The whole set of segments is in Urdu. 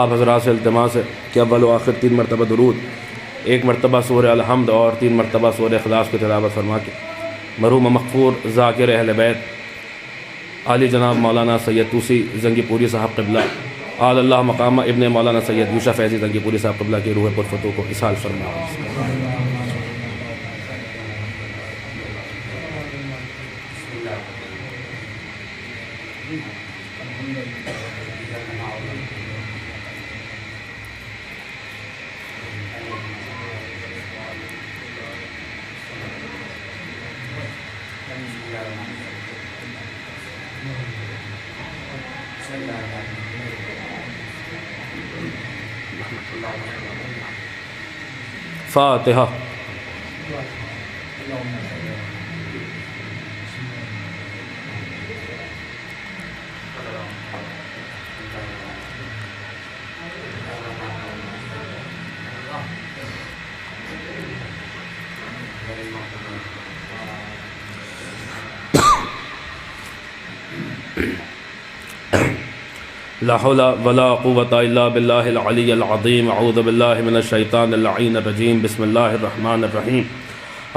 آپ حضرات سے التماس ہے کہ اول و آخر 3 مرتبہ درود، 1 مرتبہ سورہ الحمد اور 3 مرتبہ سورہ اخلاص کی تلاوت فرما کے مرحوم مغفور ذاکر اہل بیت عالی جناب مولانا سید طوسی زنگی پوری صاحب قبلہ آل اللہ مقامہ ابن مولانا سید یوشا فیضی زنگی پوری صاحب قبلہ کی روح پرفتو کو اصال فرما۔ فاتحہ۔ لا حول ولا قوة الا باللہ العلی العظیم۔ اعوذ باللہ من الشیطان اللعین الرجیم۔ بسم اللہ الرحمن الرحیم۔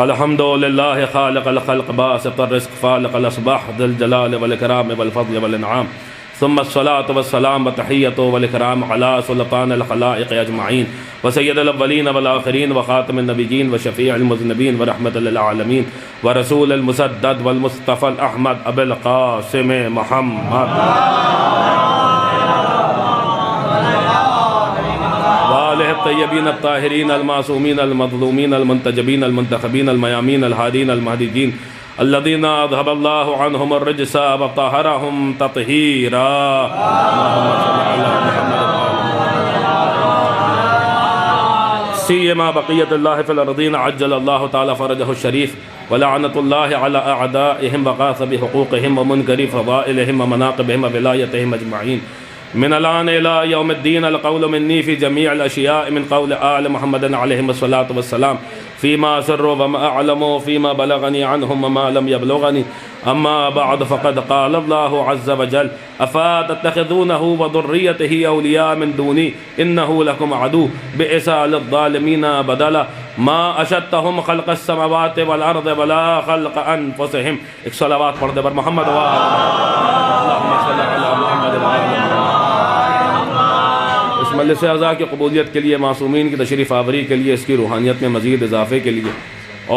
الحمد للہ خالق الخلق باسط الرزق فالق الاصباح ذی الجلال والاکرام والفضل والانعام، ثم الصلاة والسلام وتحیۃ والاکرام علی سلطان الخلائق اجمعین وسید الاولین والآخرین وخاتم النبیین وشفیع المذنبین ورحمۃ للعالمین ورسول المسدد والمصطفى الاحمد ابی القاسم محمد الطیبین الطاہرین المعصومین المظلومین المنتجبین المنتخبین المیامین الہادین المہدیین الذین اذهب اللہ عنہم الرجس وطہرہم تطہیرا۔ سیما بقیت اللہ فی الارضین عجل اللہ تعالی فرجہ الشریف ولعنت اللہ علی اعدائہم وغاصب حقوقہم ومنکر فضائلہم ومناقبہم وولایتہم اجمعین من الآن إلى يوم الدين القول مني في جميع الأشياء من قول آل محمد عليهم الصلاة والسلام فيما سر وما أعلم فيما بلغني عنهم وما لم يبلغني أما بعد فقد قال الله عز وجل أفتتخذونه وذريته أولياء من دوني إنه لكم عدو بئس للظالمين بدلا ما أشدتهم خلق السماوات والأرض ولا خلق أنفسهم۔ ایک صلوات پڑھ دے بر محمد اللهم صل على محمد وآل اس مجلس اعضاء کی قبولیت کے لیے، معصومین کی تشریف آوری کے لیے، اس کی روحانیت میں مزید اضافے کے لیے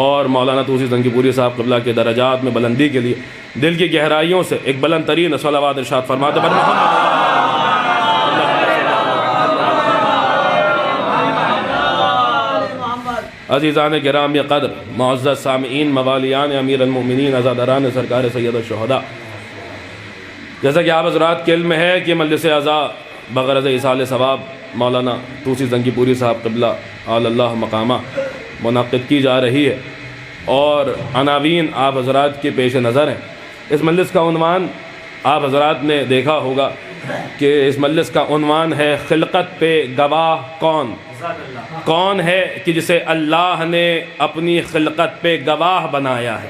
اور مولانا طوسی زنگی پوری صاحب قبلہ کے درجات میں بلندی کے لیے دل کی گہرائیوں سے ایک بلند ترین صلوات ارشاد فرماتے بر محمد۔ عزیزان گرامی قدر، معزز سامعین، موالیان امیر المؤمنین، عزاداران سرکار سید الشہداء، جیسا کہ آپ حضرات کے علم میں ہے کہ مجلس اعضاء بغرض ایصال ثواب مولانا طوسی زنگی پوری صاحب قبلہ آل اللہ مقامہ منعقد کی جا رہی ہے اور عناوین آپ حضرات کے پیش نظر ہیں۔ اس مجلس کا عنوان آپ حضرات نے دیکھا ہوگا کہ اس مجلس کا عنوان ہے خلقت پہ گواہ کون؟ کون ہے کہ جسے اللہ نے اپنی خلقت پہ گواہ بنایا ہے؟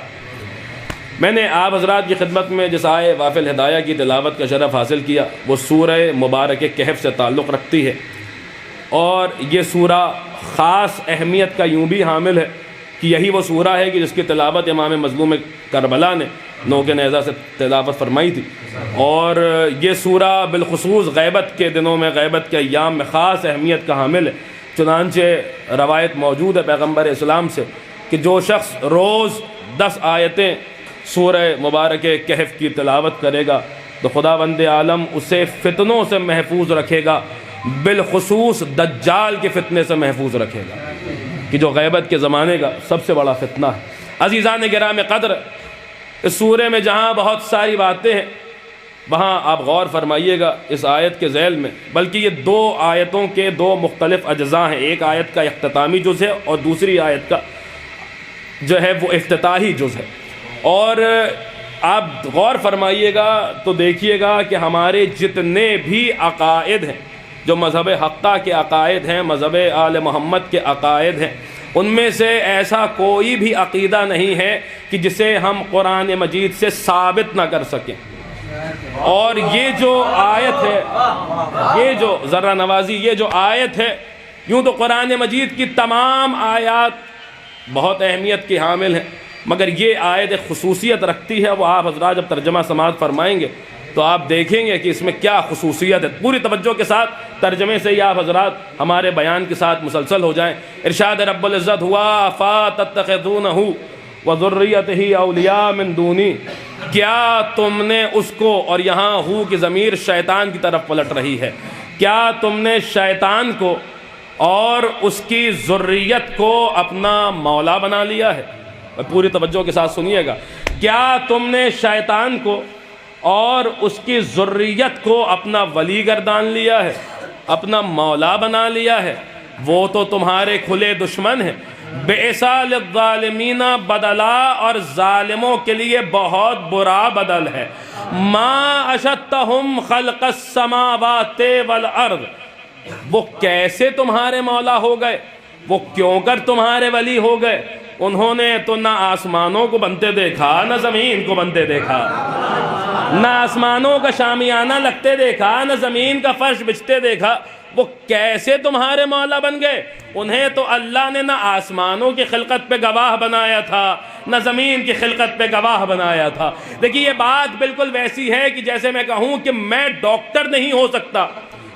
میں نے آپ حضرات کی خدمت میں جس آئے وافل ہدایہ کی تلاوت کا شرف حاصل کیا وہ سورہ مبارک کہف سے تعلق رکھتی ہے، اور یہ سورہ خاص اہمیت کا یوں بھی حامل ہے کہ یہی وہ سورہ ہے کہ جس کی تلاوت امام مظلوم کربلا نے نوک نیزہ سے تلاوت فرمائی تھی، اور یہ سورہ بالخصوص غیبت کے دنوں میں، غیبت کے ایام میں خاص اہمیت کا حامل ہے۔ چنانچہ روایت موجود ہے پیغمبر اسلام سے کہ جو شخص روز 10 آیتیں سورہ مبارک کہف کی تلاوت کرے گا تو خداوند عالم اسے فتنوں سے محفوظ رکھے گا، بالخصوص دجال کے فتنے سے محفوظ رکھے گا کہ جو غیبت کے زمانے کا سب سے بڑا فتنہ ہے۔ عزیزان گرامی قدر، اس سورے میں جہاں بہت ساری باتیں ہیں وہاں آپ غور فرمائیے گا اس آیت کے ذیل میں، بلکہ یہ 2 آیتوں کے 2 مختلف اجزاء ہیں، ایک آیت کا اختتامی جز ہے اور دوسری آیت کا جو ہے وہ افتتاحی جز ہے۔ اور آپ غور فرمائیے گا تو دیکھیے گا کہ ہمارے جتنے بھی عقائد ہیں، جو مذہب حقہ کے عقائد ہیں، مذہب آل محمد کے عقائد ہیں، ان میں سے ایسا کوئی بھی عقیدہ نہیں ہے کہ جسے ہم قرآن مجید سے ثابت نہ کر سکیں۔ اور یہ جو آیت ہے، یہ جو ذرہ نوازی، یہ جو آیت ہے، یوں تو قرآن مجید کی تمام آیات بہت اہمیت کی حامل ہیں، مگر یہ آیت ایک خصوصیت رکھتی ہے، وہ آپ حضرات جب ترجمہ سماعت فرمائیں گے تو آپ دیکھیں گے کہ اس میں کیا خصوصیت ہے۔ پوری توجہ کے ساتھ ترجمے سے ہی آپ حضرات ہمارے بیان کے ساتھ مسلسل ہو جائیں۔ ارشاد رب العزت ہوا فَتَتَّخِذُونَهُ وَذُرِّيَّتِهِ أَوْلِيَاءَ مِن دُونِي، کیا تم نے اس کو، اور یہاں ہو کی ضمیر شیطان کی طرف پلٹ رہی ہے، کیا تم نے شیطان کو اور اس کی ذریت کو اپنا مولا بنا لیا ہے؟ پوری توجہ کے ساتھ سنیے گا، کیا تم نے شیطان کو اور اس کی ذریت کو اپنا ولی گردان لیا ہے، اپنا مولا بنا لیا ہے؟ وہ تو تمہارے کھلے دشمن ہیں۔ بئسا للظالمین بدلا، اور ظالموں کے لیے بہت برا بدل ہے۔ ما اشدتہم خلق السماوات والارض، وہ کیسے تمہارے مولا ہو گئے، وہ کیوں کر تمہارے ولی ہو گئے؟ انہوں نے تو نہ آسمانوں کو بنتے دیکھا، نہ زمین کو بنتے دیکھا، نہ آسمانوں کا شامیانہ لگتے دیکھا، نہ زمین کا فرش بچھتے دیکھا، وہ کیسے تمہارے مولا بن گئے؟ انہیں تو اللہ نے نہ آسمانوں کی خلقت پہ گواہ بنایا تھا، نہ زمین کی خلقت پہ گواہ بنایا تھا۔ دیکھیے یہ بات بالکل ویسی ہے کہ جیسے میں کہوں کہ میں ڈاکٹر نہیں ہو سکتا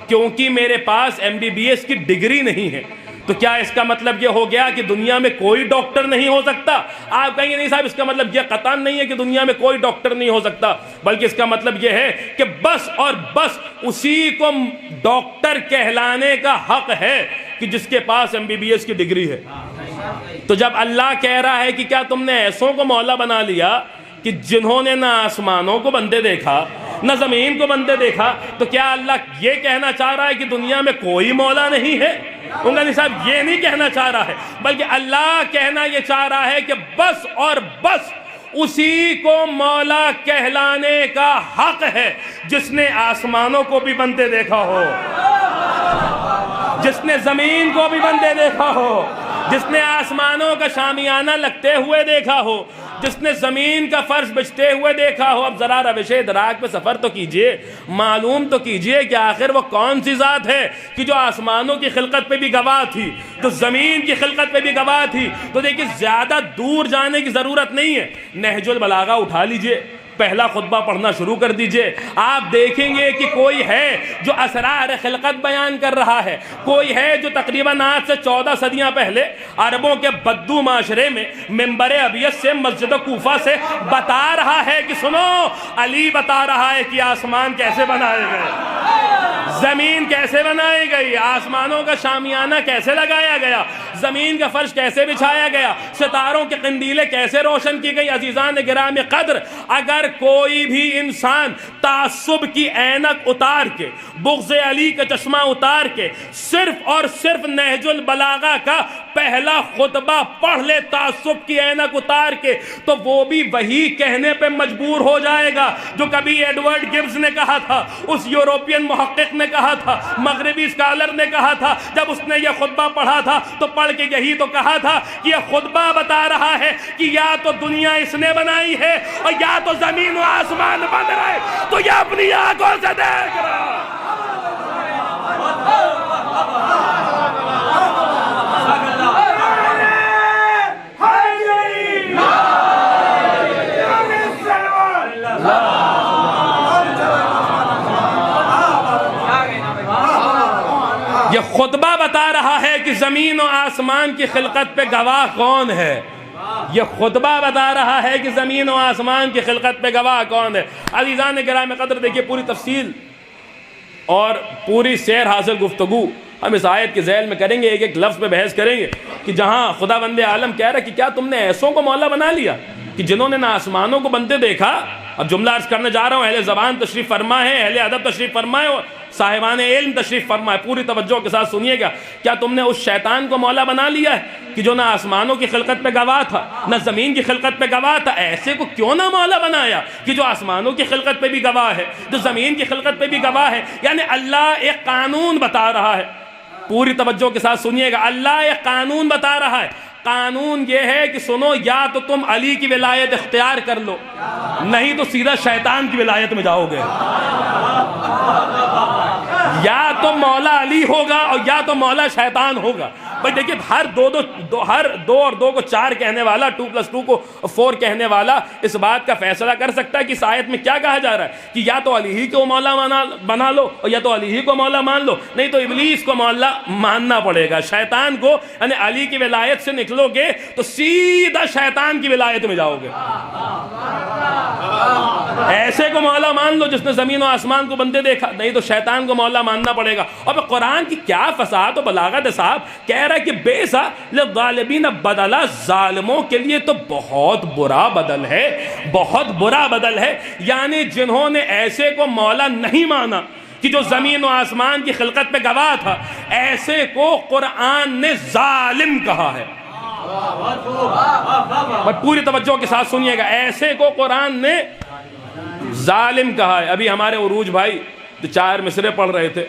کیونکہ میرے پاس MBBS کی ڈگری نہیں ہے، تو کیا اس کا مطلب یہ ہو گیا کہ دنیا میں کوئی ڈاکٹر نہیں ہو سکتا؟ آپ کہیں گے نہیں صاحب، اس کا مطلب یہ قطعاً نہیں ہے کہ دنیا میں کوئی ڈاکٹر نہیں ہو سکتا، بلکہ اس کا مطلب یہ ہے کہ بس اور بس اسی کو ڈاکٹر کہلانے کا حق ہے کہ جس کے پاس MBBS کی ڈگری ہے۔ تو جب اللہ کہہ رہا ہے کہ کیا تم نے ایسوں کو مولا بنا لیا کہ جنہوں نے نہ آسمانوں کو بندے دیکھا، نہ زمین کو بندے دیکھا، تو کیا اللہ یہ کہنا چاہ رہا ہے کہ دنیا میں کوئی مولا نہیں ہے؟ انگانی صاحب یہ نہیں کہنا چاہ رہا ہے، بلکہ اللہ کہنا یہ چاہ رہا ہے کہ بس اور بس اسی کو مولا کہلانے کا حق ہے جس نے آسمانوں کو بھی بنتے دیکھا ہو، جس نے زمین کو بھی بنتے دیکھا ہو، جس نے آسمانوں کا شامیانہ لگتے ہوئے دیکھا ہو، جس نے زمین کا فرش بچتے ہوئے دیکھا ہو۔ اب ذرا روش ادراک پہ سفر تو کیجئے، معلوم تو کیجئے کہ آخر وہ کون سی ذات ہے کہ جو آسمانوں کی خلقت پہ بھی گواہ تھی، جو زمین کی خلقت پہ بھی گواہ تھی۔ تو دیکھیں زیادہ دور جانے کی ضرورت نہیں ہے، نہج البلاغہ اٹھا لیجئے، پہلا خطبہ پڑھنا شروع کر دیجئے، آپ دیکھیں گے کہ کوئی ہے جو اسرار خلقت بیان کر رہا ہے، کوئی ہے جو تقریباً آج سے 14 صدیاں پہلے عربوں کے بدو معاشرے میں منبر ابیض سے مسجد کوفہ سے بتا رہا ہے کہ سنو، علی بتا رہا ہے کہ آسمان کیسے بنائے گئے، زمین کیسے بنائی گئی، آسمانوں کا شامیانہ کیسے لگایا گیا، زمین کا فرش کیسے بچھایا گیا، ستاروں کے قندیلیں کیسے روشن کی گئی۔ عزیزان گرامی قدر، اگر کوئی بھی انسان تعصب کی اینک اتار کے، بغض علی کا چشمہ اتار کے، صرف اور صرف نہج البلاغہ کا پہلا خطبہ پڑھ لے تعصب کی اینک اتار کے، تو وہ بھی وہی کہنے پہ مجبور ہو جائے گا جو کبھی ایڈورڈ گبز نے کہا تھا، اس یوروپین محقق نے کہا تھا، مغربی اسکالر نے کہا تھا۔ جب اس نے یہ خطبہ پڑھا تھا تو پڑھ کے یہی تو کہا تھا کہ یہ خطبہ بتا رہا ہے کہ یا تو دنیا اس نے بنائی ہے اور یا تو زمین و آسمان بن رہے، تو یہ اپنی آنکھوں سے دیکھ رہا۔ یہ خطبہ بتا رہا ہے کہ زمین و آسمان کی خلقت پہ گواہ کون ہے، یہ خطبہ بتا رہا ہے کہ زمین و آسمان کی خلقت پہ گواہ کون ہے۔ عزیزان گرامی قدر، دیکھیے پوری تفصیل اور پوری سیر حاصل گفتگو ہم اس آیت کے ذیل میں کریں گے، ایک ایک لفظ پہ بحث کریں گے کہ جہاں خدا بند عالم کہہ رہا ہے کہ کیا تم نے ایسوں کو مولا بنا لیا کہ جنہوں نے نہ آسمانوں کو بنتے دیکھا۔ اب جملہ عرض کرنے جا رہا ہوں، اہل زبان تشریف فرما ہے، اہل ادب تشریف فرمائے اور صاحبان علم تشریف فرمائے، پوری توجہ کے ساتھ سنیے گا۔ کیا تم نے اس شیطان کو مولا بنا لیا ہے کہ جو نہ آسمانوں کی خلقت پہ گواہ تھا، نہ زمین کی خلقت پہ گواہ تھا؟ ایسے کو کیوں نہ مولا بنایا کہ جو آسمانوں کی خلقت پہ بھی گواہ ہے، جو زمین کی خلقت پہ بھی گواہ ہے۔ یعنی اللہ ایک قانون بتا رہا ہے، پوری توجہ کے ساتھ سنیے گا، اللہ ایک قانون بتا رہا ہے۔ قانون یہ ہے کہ سنو، یا تو تم علی کی ولایت اختیار کر لو، نہیں تو سیدھا شیطان کی ولایت میں جاؤ گے۔ یا تو مولا علی ہوگا اور یا تو مولا شیطان ہوگا۔ بھائی دیکھیں، ہر دو اور دو کو 4 کہنے والا، 2+2 کو 4 کہنے والا اس بات کا فیصلہ کر سکتا ہے کہ اس آیت میں کیا کہا جا رہا ہے کہ یا تو علی ہی کو مولا بنا لو اور یا تو علی ہی کو مولا مان لو، نہیں تو ابلیس کو مولا ماننا پڑے گا، شیطان کو۔ یعنی علی کی ولایت سے نکلو گے تو سیدھا شیطان کی ولایت میں جاؤ گے۔ ایسے کو مولا مان لو جس نے زمین و آسمان کو بندے دیکھا، نہیں تو شیطان کو مولا ماننا پڑے گا۔ اور قرآن کی کیا فصاحت و بلاغت ہے صاحب، کہہ رہا ہے کہ بے سا للظالمین بدلا، ظالموں کے لیے تو بہت برا بدل ہے، بہت برا بدل ہے۔ یعنی جنہوں نے ایسے کو مولا نہیں مانا کہ جو زمین و آسمان کی خلقت پہ گواہ تھا، ایسے کو قرآن نے ظالم کہا ہے۔ پوری توجہ کے ساتھ سنیے گا، ایسے کو قرآن نے ظالم کہا ہے۔ ابھی ہمارے عروج بھائی جو 4 مصرے پڑھ رہے تھے،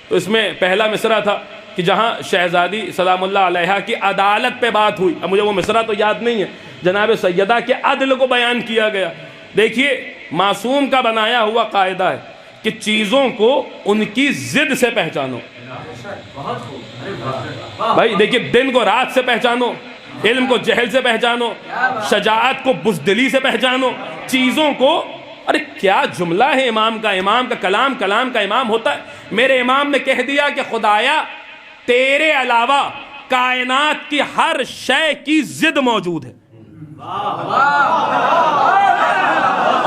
تو اس میں پہلا مصرع تھا کہ جہاں شہزادی سلام اللہ علیہا کی عدالت پہ بات ہوئی۔ اب مجھے وہ مصرع تو یاد نہیں ہے، جناب سیدہ کے عدل کو بیان کیا گیا۔ دیکھیے، معصوم کا بنایا ہوا قاعدہ ہے کہ چیزوں کو ان کی ضد سے پہچانو۔ بھائی دیکھیے، دن کو رات سے پہچانو، علم کو جہل سے پہچانو، شجاعت کو بزدلی سے پہچانو، چیزوں کو۔ ارے کیا جملہ ہے امام کا کلام کا امام ہوتا ہے۔ میرے امام نے کہہ دیا کہ خدایا تیرے علاوہ کائنات کی ہر شے کی ضد موجود ہے،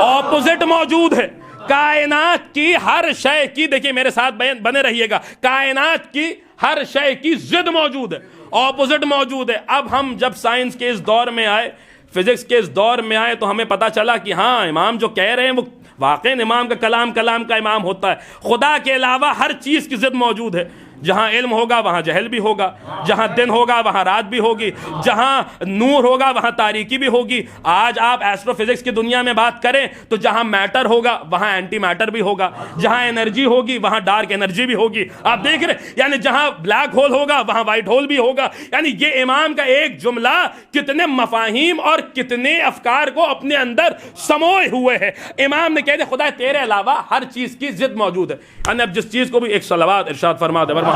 اپوزٹ موجود ہے۔ کائنات کی ہر شے کی، دیکھیے میرے ساتھ بنے رہیے گا، کائنات کی ہر شے کی ضد موجود ہے، اپوزٹ موجود ہے۔ اب ہم جب سائنس کے اس دور میں آئے، فزکس کے اس دور میں آئے، تو ہمیں پتا چلا کہ ہاں امام جو کہہ رہے ہیں وہ واقعی امام کا کلام کا امام ہوتا ہے۔ خدا کے علاوہ ہر چیز کی ضد موجود ہے۔ جہاں علم ہوگا وہاں جہل بھی ہوگا، جہاں دن ہوگا وہاں رات بھی ہوگی، جہاں نور ہوگا وہاں تاریکی بھی ہوگی۔ آج آپ ایسٹرو فزکس کی دنیا میں بات کریں تو جہاں میٹر ہوگا وہاں اینٹی میٹر بھی ہوگا، جہاں انرجی ہوگی وہاں ڈارک انرجی بھی ہوگی۔ آپ دیکھ رہے ہیں، یعنی جہاں بلیک ہول ہوگا وہاں وائٹ ہول بھی ہوگا۔ یعنی یہ امام کا ایک جملہ کتنے مفاہیم اور کتنے افکار کو اپنے اندر سموئے ہوئے ہے۔ امام نے کہہ دیا خدا تیرے علاوہ ہر چیز کی ضد موجود ہے۔ یعنی اب جس چیز کو بھی ایک صلوات ارشاد فرما دے محمد،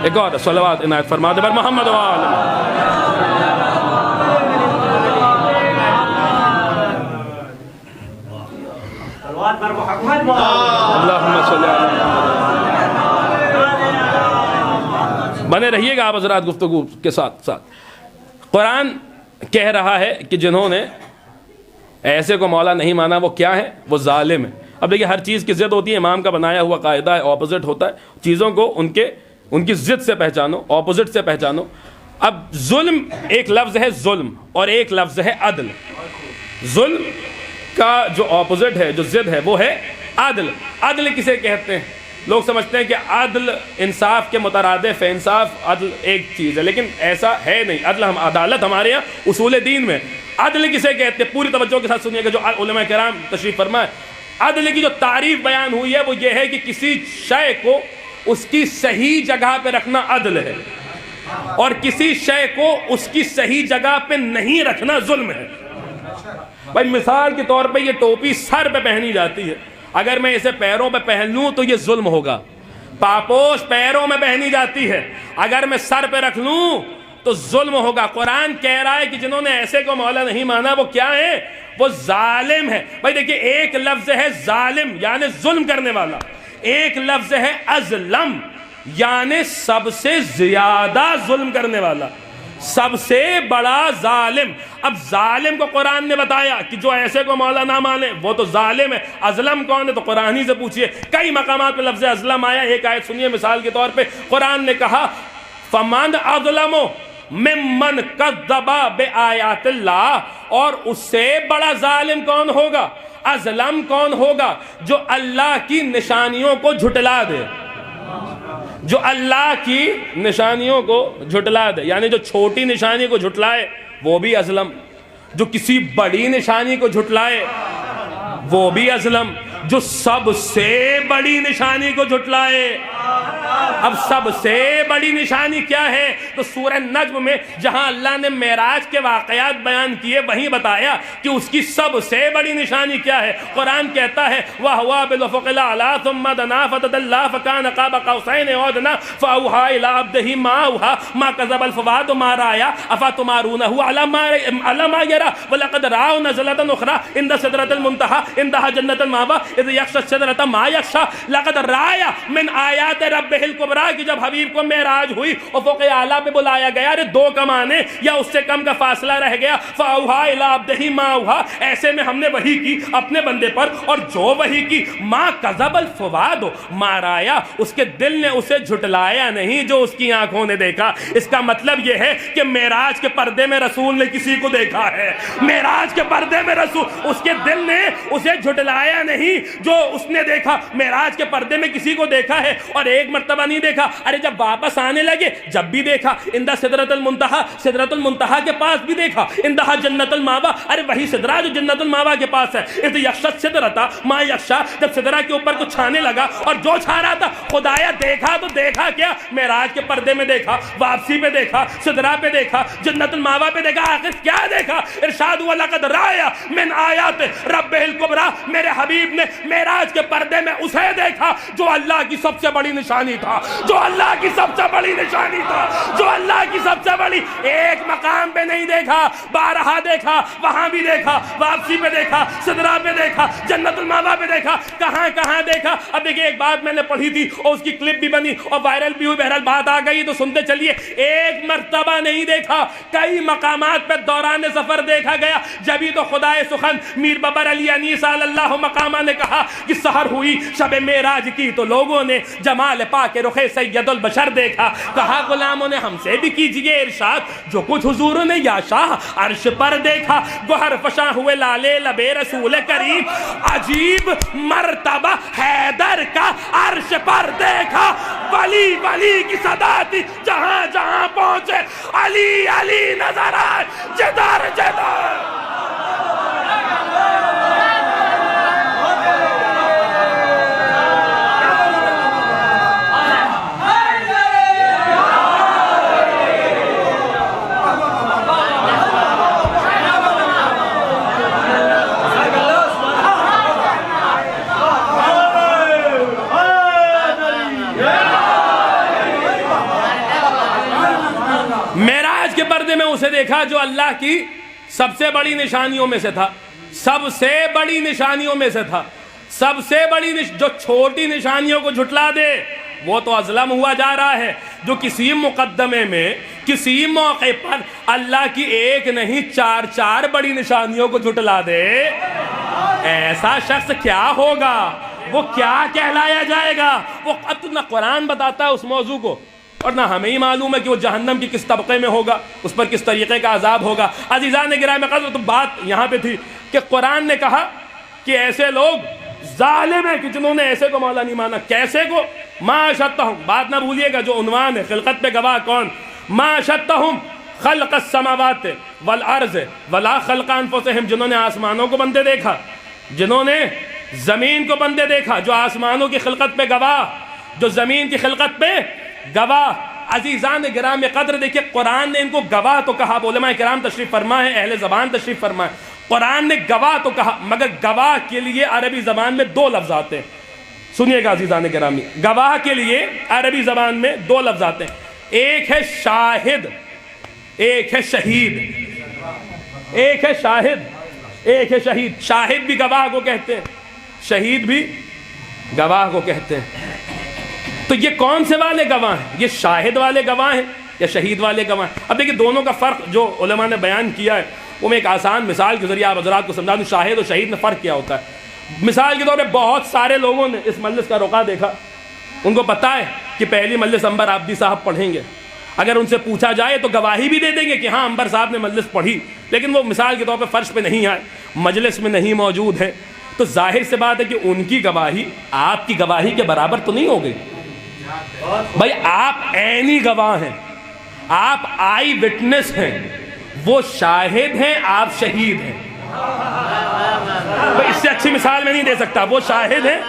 ایک اور صلوات عنایت فرما دے بر محمد وآلہ۔ اللہم صلی علی محمد۔ بنے رہیے گا آپ حضرات گفتگو کے ساتھ۔ قرآن کہہ رہا ہے کہ جنہوں نے ایسے کو مولا نہیں مانا وہ کیا ہے، وہ ظالم ہے۔ اب دیکھیے ہر چیز کی ضد ہوتی ہے، امام کا بنایا ہوا قاعدہ ہے، اپوزٹ ہوتا ہے۔ چیزوں کو ان کی ضد سے پہچانو، اپوزٹ سے پہچانو۔ اب ظلم ایک لفظ ہے ظلم، اور ایک لفظ ہے عدل۔ ظلم کا جو اپوزٹ ہے، جو ضد ہے، وہ ہے عدل۔ عدل کسے کہتے ہیں؟ لوگ سمجھتے ہیں کہ عدل انصاف کے مترادف ہے، انصاف عدل ایک چیز ہے، لیکن ایسا ہے نہیں۔ عدالت ہمارے یہاں اصول دین میں عدل کسے کہتے ہیں؟ پوری توجہ کے ساتھ سنیے گا جو علماء کرام تشریف فرمائے۔ عدل کی جو تعریف بیان ہوئی ہے وہ یہ ہے کہ کسی شے کو اس کی صحیح جگہ پہ رکھنا عدل ہے، اور کسی شے کو اس کی صحیح جگہ پہ نہیں رکھنا ظلم ہے۔ بھائی مثال کے طور پہ یہ ٹوپی سر پہ پہنی جاتی ہے، اگر میں اسے پیروں پہ پہن لوں تو یہ ظلم ہوگا۔ پاپوش پیروں میں پہنی جاتی ہے، اگر میں سر پہ رکھ لوں تو ظلم ہوگا۔ قرآن کہہ رہا ہے کہ جنہوں نے ایسے کو مولا نہیں مانا وہ کیا ہے؟ وہ ظالم ہے۔ بھائی دیکھیے، ایک لفظ ہے ظالم یعنی ظلم کرنے والا، ایک لفظ ہے ازلم یعنی سب سے زیادہ ظلم کرنے والا، سب سے بڑا ظالم۔ اب ظالم کو قرآن نے بتایا کہ جو ایسے کو مولا نہ مانے وہ تو ظالم ہے۔ ازلم کون ہے تو قرآن ہی سے پوچھئے، کئی مقامات پہ لفظ ازلم آیا۔ ایک آیت سنیے مثال کے طور پہ، قرآن نے کہا فَمَنْ أَظْلَمُ مِمَّنْ كَذَّبَ بِآيَاتِ اللَّهِ، اور اس سے بڑا ظالم کون ہوگا، ازلم کون ہوگا؟ جو اللہ کی نشانیوں کو جھٹلا دے، جو اللہ کی نشانیوں کو جھٹلا دے، یعنی جو چھوٹی نشانی کو جھٹلائے وہ بھی ازلم، جو کسی بڑی نشانی کو جھٹلائے وہ بھی ازلم، جو سب سے بڑی نشانی کو جھٹلائے۔ اب سب سے بڑی نشانی کیا ہے؟ تو سورہ نجم میں جہاں اللہ نے معراج کے واقعات بیان کیے وہیں بتایا کہ اس کی سب سے بڑی نشانی کیا ہے۔ قرآن کہتا ہے وَهُوَ بِالْأُفُقِ الْأَعْلَىٰ ثُمَّ دَنَا فَتَدَلَّىٰ فَكَانَ قَابَ قَوْسَيْنِ أَوْ أَدْنَىٰ فَأَوْحَىٰ إِلَىٰ عَبْدِهِ مَا أَوْحَىٰ مَا كَذَبَ الْفُؤَادُ مَا رَأَىٰ أَفَتُمَارُونَهُ عَلَىٰ مَا يَرَىٰ وَلَقَدْ رَآهُ نَزْلَةً أُخْرَىٰ عِندَ سِدْرَةِ الْمُنتَهَىٰ عِندَهَا جَنَّةُ الْمَأْوَىٰ إِذْ يَغْشَى السِّدْرَةَ مَا يَغْشَىٰ لَقَدْ رَأَىٰ مِنْ آيَاتِ رَبِّهِ الْكُبْرىٰ کہ جب حبیب کو معراج ہوئی افق اعلیٰ پہ بلایا گیا، ارے 2 کمانے یا اس سے کم کا فاصلہ رہ گیا، فَأَوْحَىٰ إِلَىٰ عَبْدِهِ مَا أَوْحَىٰ ایسے میں ہم نے وحی کی اپنے بندے پر، اور جو وحی کی مَا كَذَبَ الْفُؤَادُ مَا رَأَىٰ اس کے دل نے اسے جھٹلایا نہیں جو اس کی آنکھوں نے دیکھا۔ اس کا مطلب یہ ہے کہ معراج کے پردے میں رسول نے کسی کو دیکھا ہے، معراج کے پردے میں رسول اس کے دل نے اسے جھٹلایا نہیں جو اس نے دیکھا، معراج کے پردے میں کسی کو دیکھا ہے اور ایک مرتبہ نہیں دیکھا، ارے جب واپس آنے لگے جب بھی دیکھا، اندہ سدرۃ المنتہا سدرۃ المنتہا کے پاس بھی دیکھا، اندہا جنت الماوا ارے وہی سدرہ جو جنت الماوا کے پاس ہے، اذ یغشی سدرۃ ما یغشی جب سدرہ کے اوپر کچھ چھانے لگا اور جو چھا رہا تھا خدایا دیکھا تو دیکھا کیا؟ معراج کے پردے میں دیکھا، واپسی پہ دیکھا، سدرہ پہ دیکھا، جنت الماوا پہ دیکھا، آخر کیا دیکھا؟ ارشاد ہوا لقد رأى من آیات ربہ الکبریٰ میرے حبیب نے معراج کے پردے میں اسے دیکھا جو اللہ کی سب سے بڑی نشانی تھا، جو اللہ کی سب سے بڑی نشانی تھا، جو اللہ کی سب سے بڑی، ایک مقام پہ نہیں دیکھا، بارہا دیکھا، وہاں بھی دیکھا، واپسی پہ دیکھا، سدرہ پہ دیکھا، جنت الماوا پہ دیکھا، کہاں کہاں دیکھا۔ اب دیکھیں ایک بات میں نے پڑھی تھی اور اس کی کلپ بھی بنی اور وائرل بھی ہوئی، بہرحال بات آ گئی تو سنتے چلیے۔ ایک مرتبہ نہیں دیکھا، کئی مقامات پہ دوران سفر دیکھا گیا، جبھی تو خدائے سخن میر ببر علی انیس صلی اللہ مقامہ نے کہا کہ سحر ہوئی شب معراج کی تو لوگوں نے جمال پاک رخ سید البشر دیکھا، کہا غلاموں نے ہم سے بھی کیجئے ارشاد جو کچھ حضور نے یا شاہ عرش پر دیکھا، گوہر فشاں ہوئے لالے لبے رسول کریم، عجیب مرتبہ حیدر کا عرش پر دیکھا، ولی ولی کی صدا تھی جہاں جہاں پہنچے علی علی نظر آئے، جدار جدار۔ معراج کے پردے میں اسے دیکھا جو اللہ کی سب سے بڑی نشانیوں میں سے تھا، سب سے بڑی نشانیوں میں سے تھا، سب سے بڑی جو چھوٹی نشانیوں کو جھٹلا دے وہ تو ازلم ہوا جا رہا ہے، جو کسی مقدمے میں کسی موقع پر اللہ کی ایک نہیں 4 بڑی نشانیوں کو جھٹلا دے، ایسا شخص کیا ہوگا، وہ کیا کہلایا جائے گا؟ وہ نہ قرآن بتاتا ہے اس موضوع کو اور نہ ہمیں ہی معلوم ہے کہ وہ جہنم کی کس طبقے میں ہوگا، اس پر کس طریقے کا عذاب ہوگا۔ عزیزان گرامی قدر، تو بات یہاں پہ تھی کہ قرآن نے کہا کہ ایسے لوگ ظالم ہیں کہ جنہوں نے ایسے کو مولا نہیں مانا، کیسے کو؟ ما اشہدتہم، بات نہ بھولیے گا جو عنوان ہے، خلقت پہ گواہ کون؟ ما اشہدتہم خلق السماوات والارض ولا خلق انفسہم، جنہوں نے آسمانوں کو بندے دیکھا، جنہوں نے زمین کو بندے دیکھا، جو آسمانوں کی خلقت پہ گواہ، جو زمین کی خلقت پہ گواہ۔ عزیزان گرام قدر، دیکھیں قرآن نے ان کو گواہ تو کہا، علماء کرام تشریف فرما ہے، اہل زبان تشریف فرما ہے، قرآن نے گواہ تو کہا، مگر گواہ کے لیے عربی زبان میں 2 لفظ آتے ہیں۔ سنیے گا عزیزان گرامی، گواہ کے لیے عربی زبان میں 2 لفظ آتے ہیں، ایک ہے شاہد، ایک ہے شہید، ایک ہے شاہد، ایک ہے شہید۔ شاہد بھی گواہ کو کہتے ہیں، شہید بھی گواہ کو کہتے ہیں۔ تو یہ کون سے والے گواہ ہیں؟ یہ شاہد والے گواہ ہیں یا شہید والے گواہ ہیں؟ اب دیکھیں دونوں کا فرق جو علماء نے بیان کیا ہے وہ میں ایک آسان مثال کے ذریعے آپ حضرات کو سمجھا دوں، شاہد اور شہید میں فرق کیا ہوتا ہے۔ مثال کے طور پہ بہت سارے لوگوں نے اس مجلس کا رقعہ دیکھا، ان کو پتہ ہے کہ پہلی مجلس انبر عابدی صاحب پڑھیں گے، اگر ان سے پوچھا جائے تو گواہی بھی دے دیں گے کہ ہاں انبر صاحب نے مجلس پڑھی، لیکن وہ مثال کے طور پہ فرش پہ نہیں آئے، مجلس میں نہیں موجود ہے، تو ظاہر سے بات ہے کہ ان کی گواہی آپ کی گواہی کے برابر تو نہیں ہو گئی۔ بھائی آپ عینی گواہ ہیں، آپ آئی وٹنس ہیں، وہ شاہد ہیں، آپ شہید ہیں، اس سے اچھی مثال میں نہیں دے سکتا، وہ شاہد ہیں،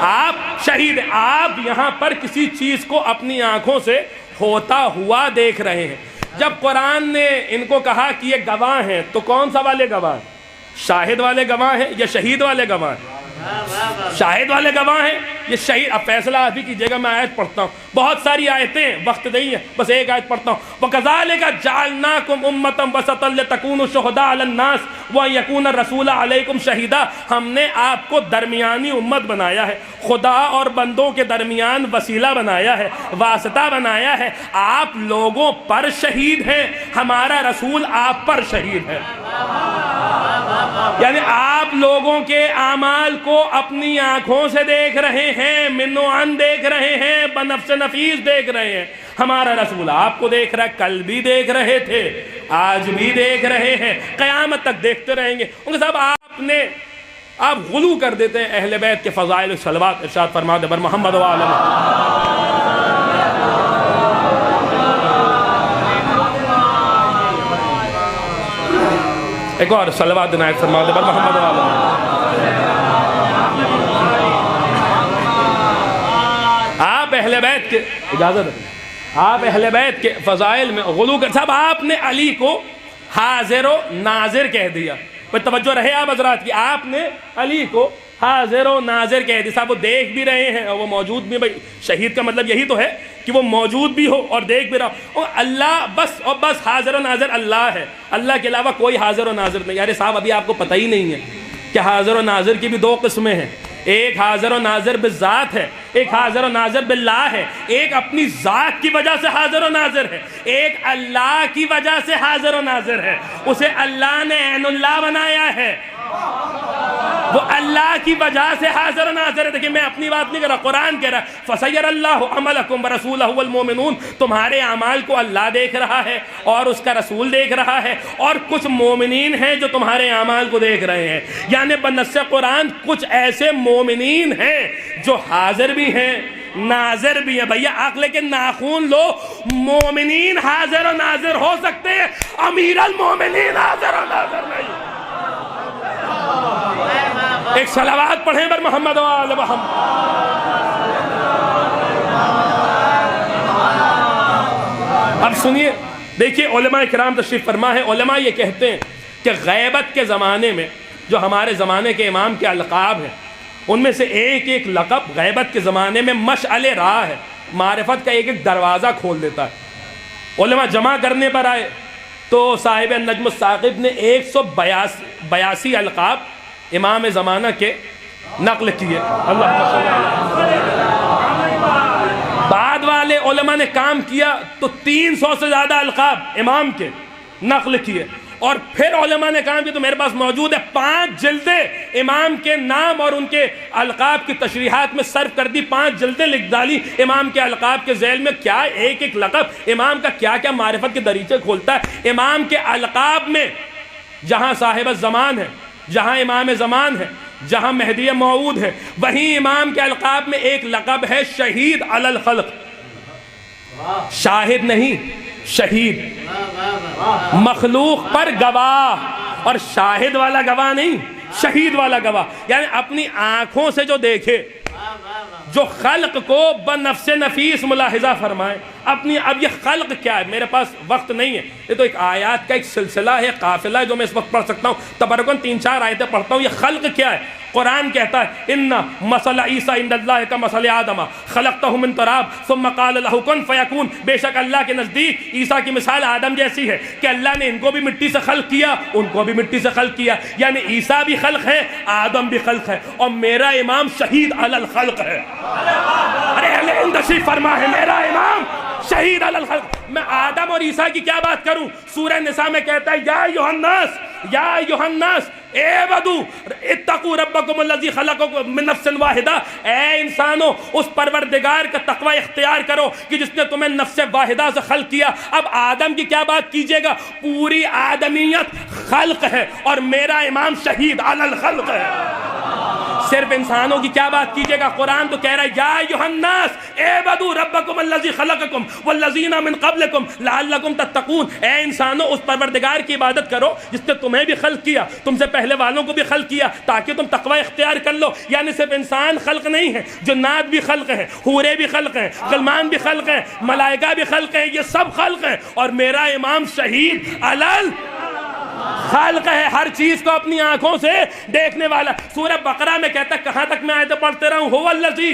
آپ شہید ہیں۔ آپ یہاں پر کسی چیز کو اپنی آنکھوں سے ہوتا ہوا دیکھ رہے ہیں۔ جب قرآن نے ان کو کہا کہ یہ گواہ ہیں تو کون سا والے گواہ ہیں؟ شاہد والے گواہ ہیں یا شہید والے گواہ ہیں؟ شاہد والے گواہ ہیں، یہ شہید۔ اب فیصلہ آپ ہی کیجیے گا، میں آیت پڑھتا ہوں، بہت ساری آیتیں، وقت نہیں ہے، بس ایک آیت پڑھتا ہوں۔ وَكَذَلِكَ جَعَلْنَاكُمْ أُمَّةً وَسَطًا لِتَكُونُوا شُهَدَاءَ عَلَى النَّاسِ وَيَكُونَ الرَّسُولُ عَلَيْكُمْ شَهِيدًا۔ ہم نے آپ کو درمیانی امت بنایا ہے، خدا اور بندوں کے درمیان وسیلہ بنایا ہے، واسطہ بنایا ہے۔ آپ لوگوں پر شہید ہیں، ہمارا رسول آپ پر شہید ہے۔ یعنی آپ لوگوں کے اعمال کو اپنی آنکھوں سے دیکھ رہے ہیں، من و عن دیکھ رہے ہیں، بنفس نفیس دیکھ رہے ہیں۔ ہمارا رسول آپ کو دیکھ رہا ہے، کل بھی دیکھ رہے تھے، آج بھی دیکھ رہے ہیں، قیامت تک دیکھتے رہیں گے۔ ان کے صاحب آپ غلو کر دیتے ہیں اہل بیت کے فضائل و صلوات ارشاد فرماتے بر محمد و آل محمد۔ ایک اور صلوات عنایت فرما دے بر محمد و آل محمد۔ آپ اہل بیت کے اجازت ہے، آپ اہل بیت کے فضائل میں غلو کر، صاحب آپ نے علی کو حاضر و ناظر کہہ دیا۔ توجہ رہے آپ حضرات کی، آپ نے علی کو حاضر و ناظر کہہ دیا۔ صاحب وہ دیکھ بھی رہے ہیں اور وہ موجود بھی، بھائی شہید کا مطلب یہی تو ہے کہ وہ موجود بھی ہو اور دیکھ بھی رہا ہو۔ اللہ بس حاضر و ناظر اللہ ہے، اللہ کے علاوہ کوئی حاضر و ناظر نہیں۔ یار صاحب ابھی آپ کو پتہ ہی نہیں ہے کہ حاضر و ناظر کی بھی دو قسمیں ہیں، ایک حاضر و ناظر بالذات ہے، ایک حاضر و ناظر باللہ ہے۔ ایک اپنی ذات کی وجہ سے حاضر و ناظر ہے، ایک اللہ کی وجہ سے حاضر و ناظر ہے، اسے اللہ نے عین اللہ بنایا ہے، وہ اللہ کی وجہ سے حاضر و ناظر ہے۔ دیکھیں میں اپنی بات نہیں کر رہا، قرآن کہہ رہا ہے فَسَيَّرَ اللَّهُ عَمَلَكُمْ وَرَسُولَهُ وَالْمُؤْمِنُونَ، تمہارے اعمال کو اللہ دیکھ رہا ہے اور اس کا رسول دیکھ رہا ہے، اور کچھ مومنین ہیں جو تمہارے اعمال کو دیکھ رہے ہیں۔ یعنی بنص قرآن کچھ ایسے مومنین ہیں جو حاضر بھی ہیں ناظر بھی ہیں۔ بھیا عقل کے ناخون لو، مومنین حاضر و ناظر ہو سکتے ہیں، امیر المومنین حاضر و ناظر نہیں۔ ایک صلوات پڑھیں بر محمد و آل محمد۔ اب سنیے، دیکھیے علماء کرام تشریف فرما ہے، علماء یہ کہتے ہیں کہ غیبت کے زمانے میں جو ہمارے زمانے کے امام کے القاب ہیں، ان میں سے ایک ایک لقب غیبت کے زمانے میں مشعل راہ ہے، معرفت کا ایک ایک دروازہ کھول دیتا ہے۔ علماء جمع کرنے پر آئے تو صاحب النجم الثاقب نے 182 القاب امام زمانہ کے نقل کیے۔ بعد والے علماء نے کام کیا تو 300 سے زیادہ القاب امام کے نقل کیے، اور پھر علماء نے کام کیا تو میرے پاس موجود ہے 5 جلدیں امام کے نام اور ان کے القاب کی تشریحات میں صرف کر دی، 5 جلدیں لکھ ڈالی امام کے القاب کے ذیل میں۔ کیا ایک ایک لقب امام کا کیا کیا معرفت کے دریچے کھولتا ہے۔ امام کے القاب میں جہاں صاحب الزمان ہے، جہاں امام زمان ہے، جہاں مہدی موعود ہے، وہیں امام کے القاب میں ایک لقب ہے شہید علی الخلق۔ شاہد نہیں، شہید، مخلوق پر گواہ، اور شاہد والا گواہ نہیں، شہید والا گواہ، یعنی اپنی آنکھوں سے جو دیکھے، جو خلق کو بنفس نفیس ملاحظہ فرمائے اپنی۔ اب یہ خلق کیا ہے، میرے پاس وقت نہیں ہے، یہ تو ایک آیات کا ایک سلسلہ ہے، قافلہ ہے جو میں اس وقت پڑھ سکتا ہوں، تبرکن 3-4 آیتیں پڑھتا ہوں۔ یہ خلق کیا ہے؟ قرآن کہتا ہے ان مثل عیسیٰ عند اللہ کمثل آدم خلقتہ من تراب ثم قال له کن فیکون۔ بے شک اللہ کے نزدیک عیسیٰ کی مثال آدم جیسی ہے کہ اللہ نے ان کو بھی مٹی سے خلق کیا، ان کو بھی مٹی سے خلق کیا، یعنی عیسیٰ بھی خلق ہے، آدم بھی خلق ہے، اور میرا امام شہید علی الخلق ہے۔ ارے اہل ہند تشریف فرما ہے، میرا امام شہید علی الخلق۔ میں آدم اور عیسیٰ کی کیا بات کروں؟ سورہ نساء میں کہتا ہے یا ایھا الناس، یا ایھا الناس اعبدوا اتقوا ربکم الذی خلقکم من نفس واحدہ، اے انسانوں اس پروردگار کا تقوی اختیار کرو کہ جس نے تمہیں نفس واحدہ سے خلق کیا۔ اب آدم کی کیا بات کیجئے گا؟ پوری آدمیت خلق ہے اور میرا امام شہید علی الخلق ہے۔ صرف انسانوں کی کیا بات کیجیے گا، قرآن تو کہہ رہا ہے یا ایھا الناس اعبدوا ربکم الذی خلقکم والذین من قبلکم لعلکم تتقون، اے انسانوں اس پروردگار کی عبادت کرو جس نے تمہیں بھی خلق کیا، تم سے پہلے والوں کو بھی خلق کیا تاکہ تم تقوی اختیار کر لو۔ یعنی صرف انسان خلق نہیں ہے، جنات بھی خلق ہیں، حورے بھی خلق ہیں، غلمان بھی خلق ہیں، ملائکہ بھی خلق ہیں، یہ سب خلق ہیں، اور میرا امام شہید علل خالق ہے، ہر چیز کو اپنی آنکھوں سے دیکھنے والا۔ سورہ بقرہ میں کہتا ہے، کہاں تک میں آیتیں پڑھتے رہا ہوں، هو الذی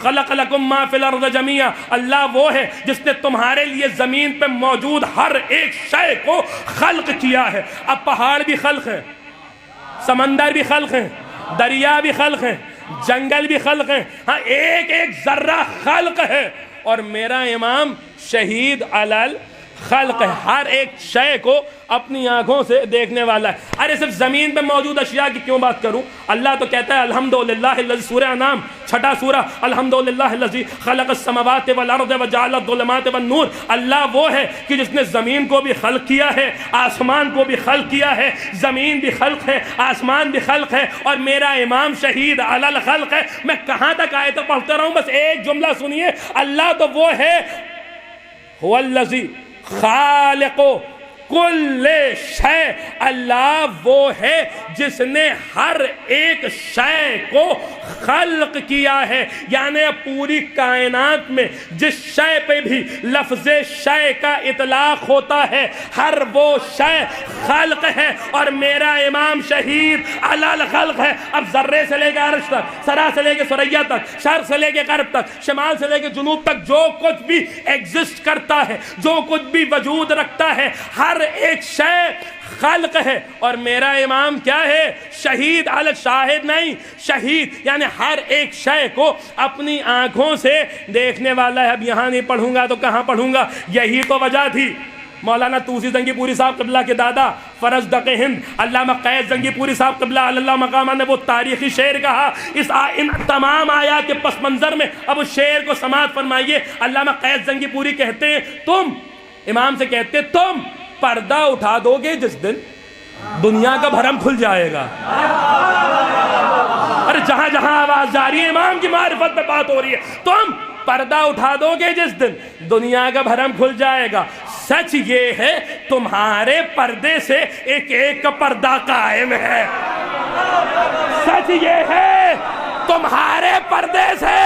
خلق لکم ما فی الارض جمیعا، اللہ وہ ہے جس نے تمہارے لیے زمین پہ موجود ہر ایک شے کو خلق کیا ہے۔ اب پہاڑ بھی خلق ہیں، سمندر بھی خلق ہیں، دریا بھی خلق ہیں، جنگل بھی خلق ہیں، ہاں ایک ایک ذرہ خلق ہے، اور میرا امام شہید علل خلق ہے، ہر ایک شے کو اپنی آنکھوں سے دیکھنے والا ہے۔ ارے صرف زمین پہ موجود اشیاء کی کیوں بات کروں، اللہ تو کہتا ہے الحمدللہ الذی، سورہ انعام 6 سورہ، الحمدللہ الذی خلق السماوات والارض وجعل الظلمات والنور، اللہ وہ ہے کہ جس نے زمین کو بھی خلق کیا ہے، آسمان کو بھی خلق کیا ہے، زمین بھی خلق ہے، آسمان بھی خلق ہے، اور میرا امام شہید علل خلق ہے۔ میں کہاں تک آیت پڑھتا رہا ہوں، بس ایک جملہ سنیے، اللہ تو وہ ہے هو الذی خالق کل شے، اللہ وہ ہے جس نے ہر ایک شے کو خلق کیا ہے، یعنی پوری کائنات میں جس شے پہ بھی لفظ شے کا اطلاق ہوتا ہے ہر وہ شے خلق ہے، اور میرا امام شہید علل خلق ہے۔ اب ذرے سے لے کے عرش تک، سرا سے لے کے ثریا تک، شرق سے لے کے غرب تک، شمال سے لے کے جنوب تک، جو کچھ بھی ایگزسٹ کرتا ہے، جو کچھ بھی وجود رکھتا ہے، ہر ایک شے خلق ہے، اور میرا امام کیا ہے، شہید علل، شاہد نہیں شہید، یعنی ہر ایک شے کو اپنی آنکھوں سے دیکھنے والا ہے۔ اب یہاں نہیں پڑھوں گا تو کہاں پڑھوں گا، یہی تو وجہ تھی مولانا توسی زنگی پوری صاحب قبلہ کے دادا فرزدق ہند علامہ قید زنگی پوری صاحب قبلہ اللہ مقامہ نے وہ تاریخی شعر کہا، ان تمام آیات کے پس منظر میں اب اس شعر کو سماعت فرمائیے۔ علامہ قید زنگی پوری کہتے ہیں، تم امام سے کہتے ہیں تم پردہ اٹھا دو گے جس دن دنیا کا بھرم کھل جائے گا۔ ارے جہاں جہاں آواز جا رہی ہے امام کی معرفت پہ بات ہو رہی ہے، تم پردہ اٹھا دو گے جس دن دنیا کا بھرم کھل جائے گا۔ سچ یہ ہے تمہارے پردے سے ایک ایک کا پردہ قائم ہے، سچ یہ ہے تمہارے پردے سے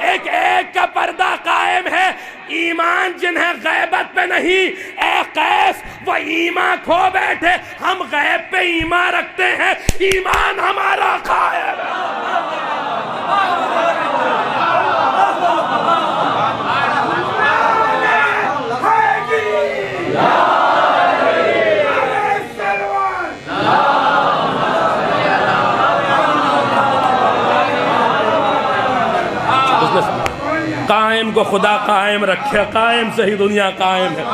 ایک ایک کا پردہ قائم ہے۔ ایمان جنہیں غیبت پہ نہیں، اے قیس وہ ایمان کھو بیٹھے، ہم غیب پہ ایمان رکھتے ہیں، ایمان ہمارا قائم ہے۔ قائم کو خدا قائم رکھے، قائم سے ہی دنیا قائم ہے۔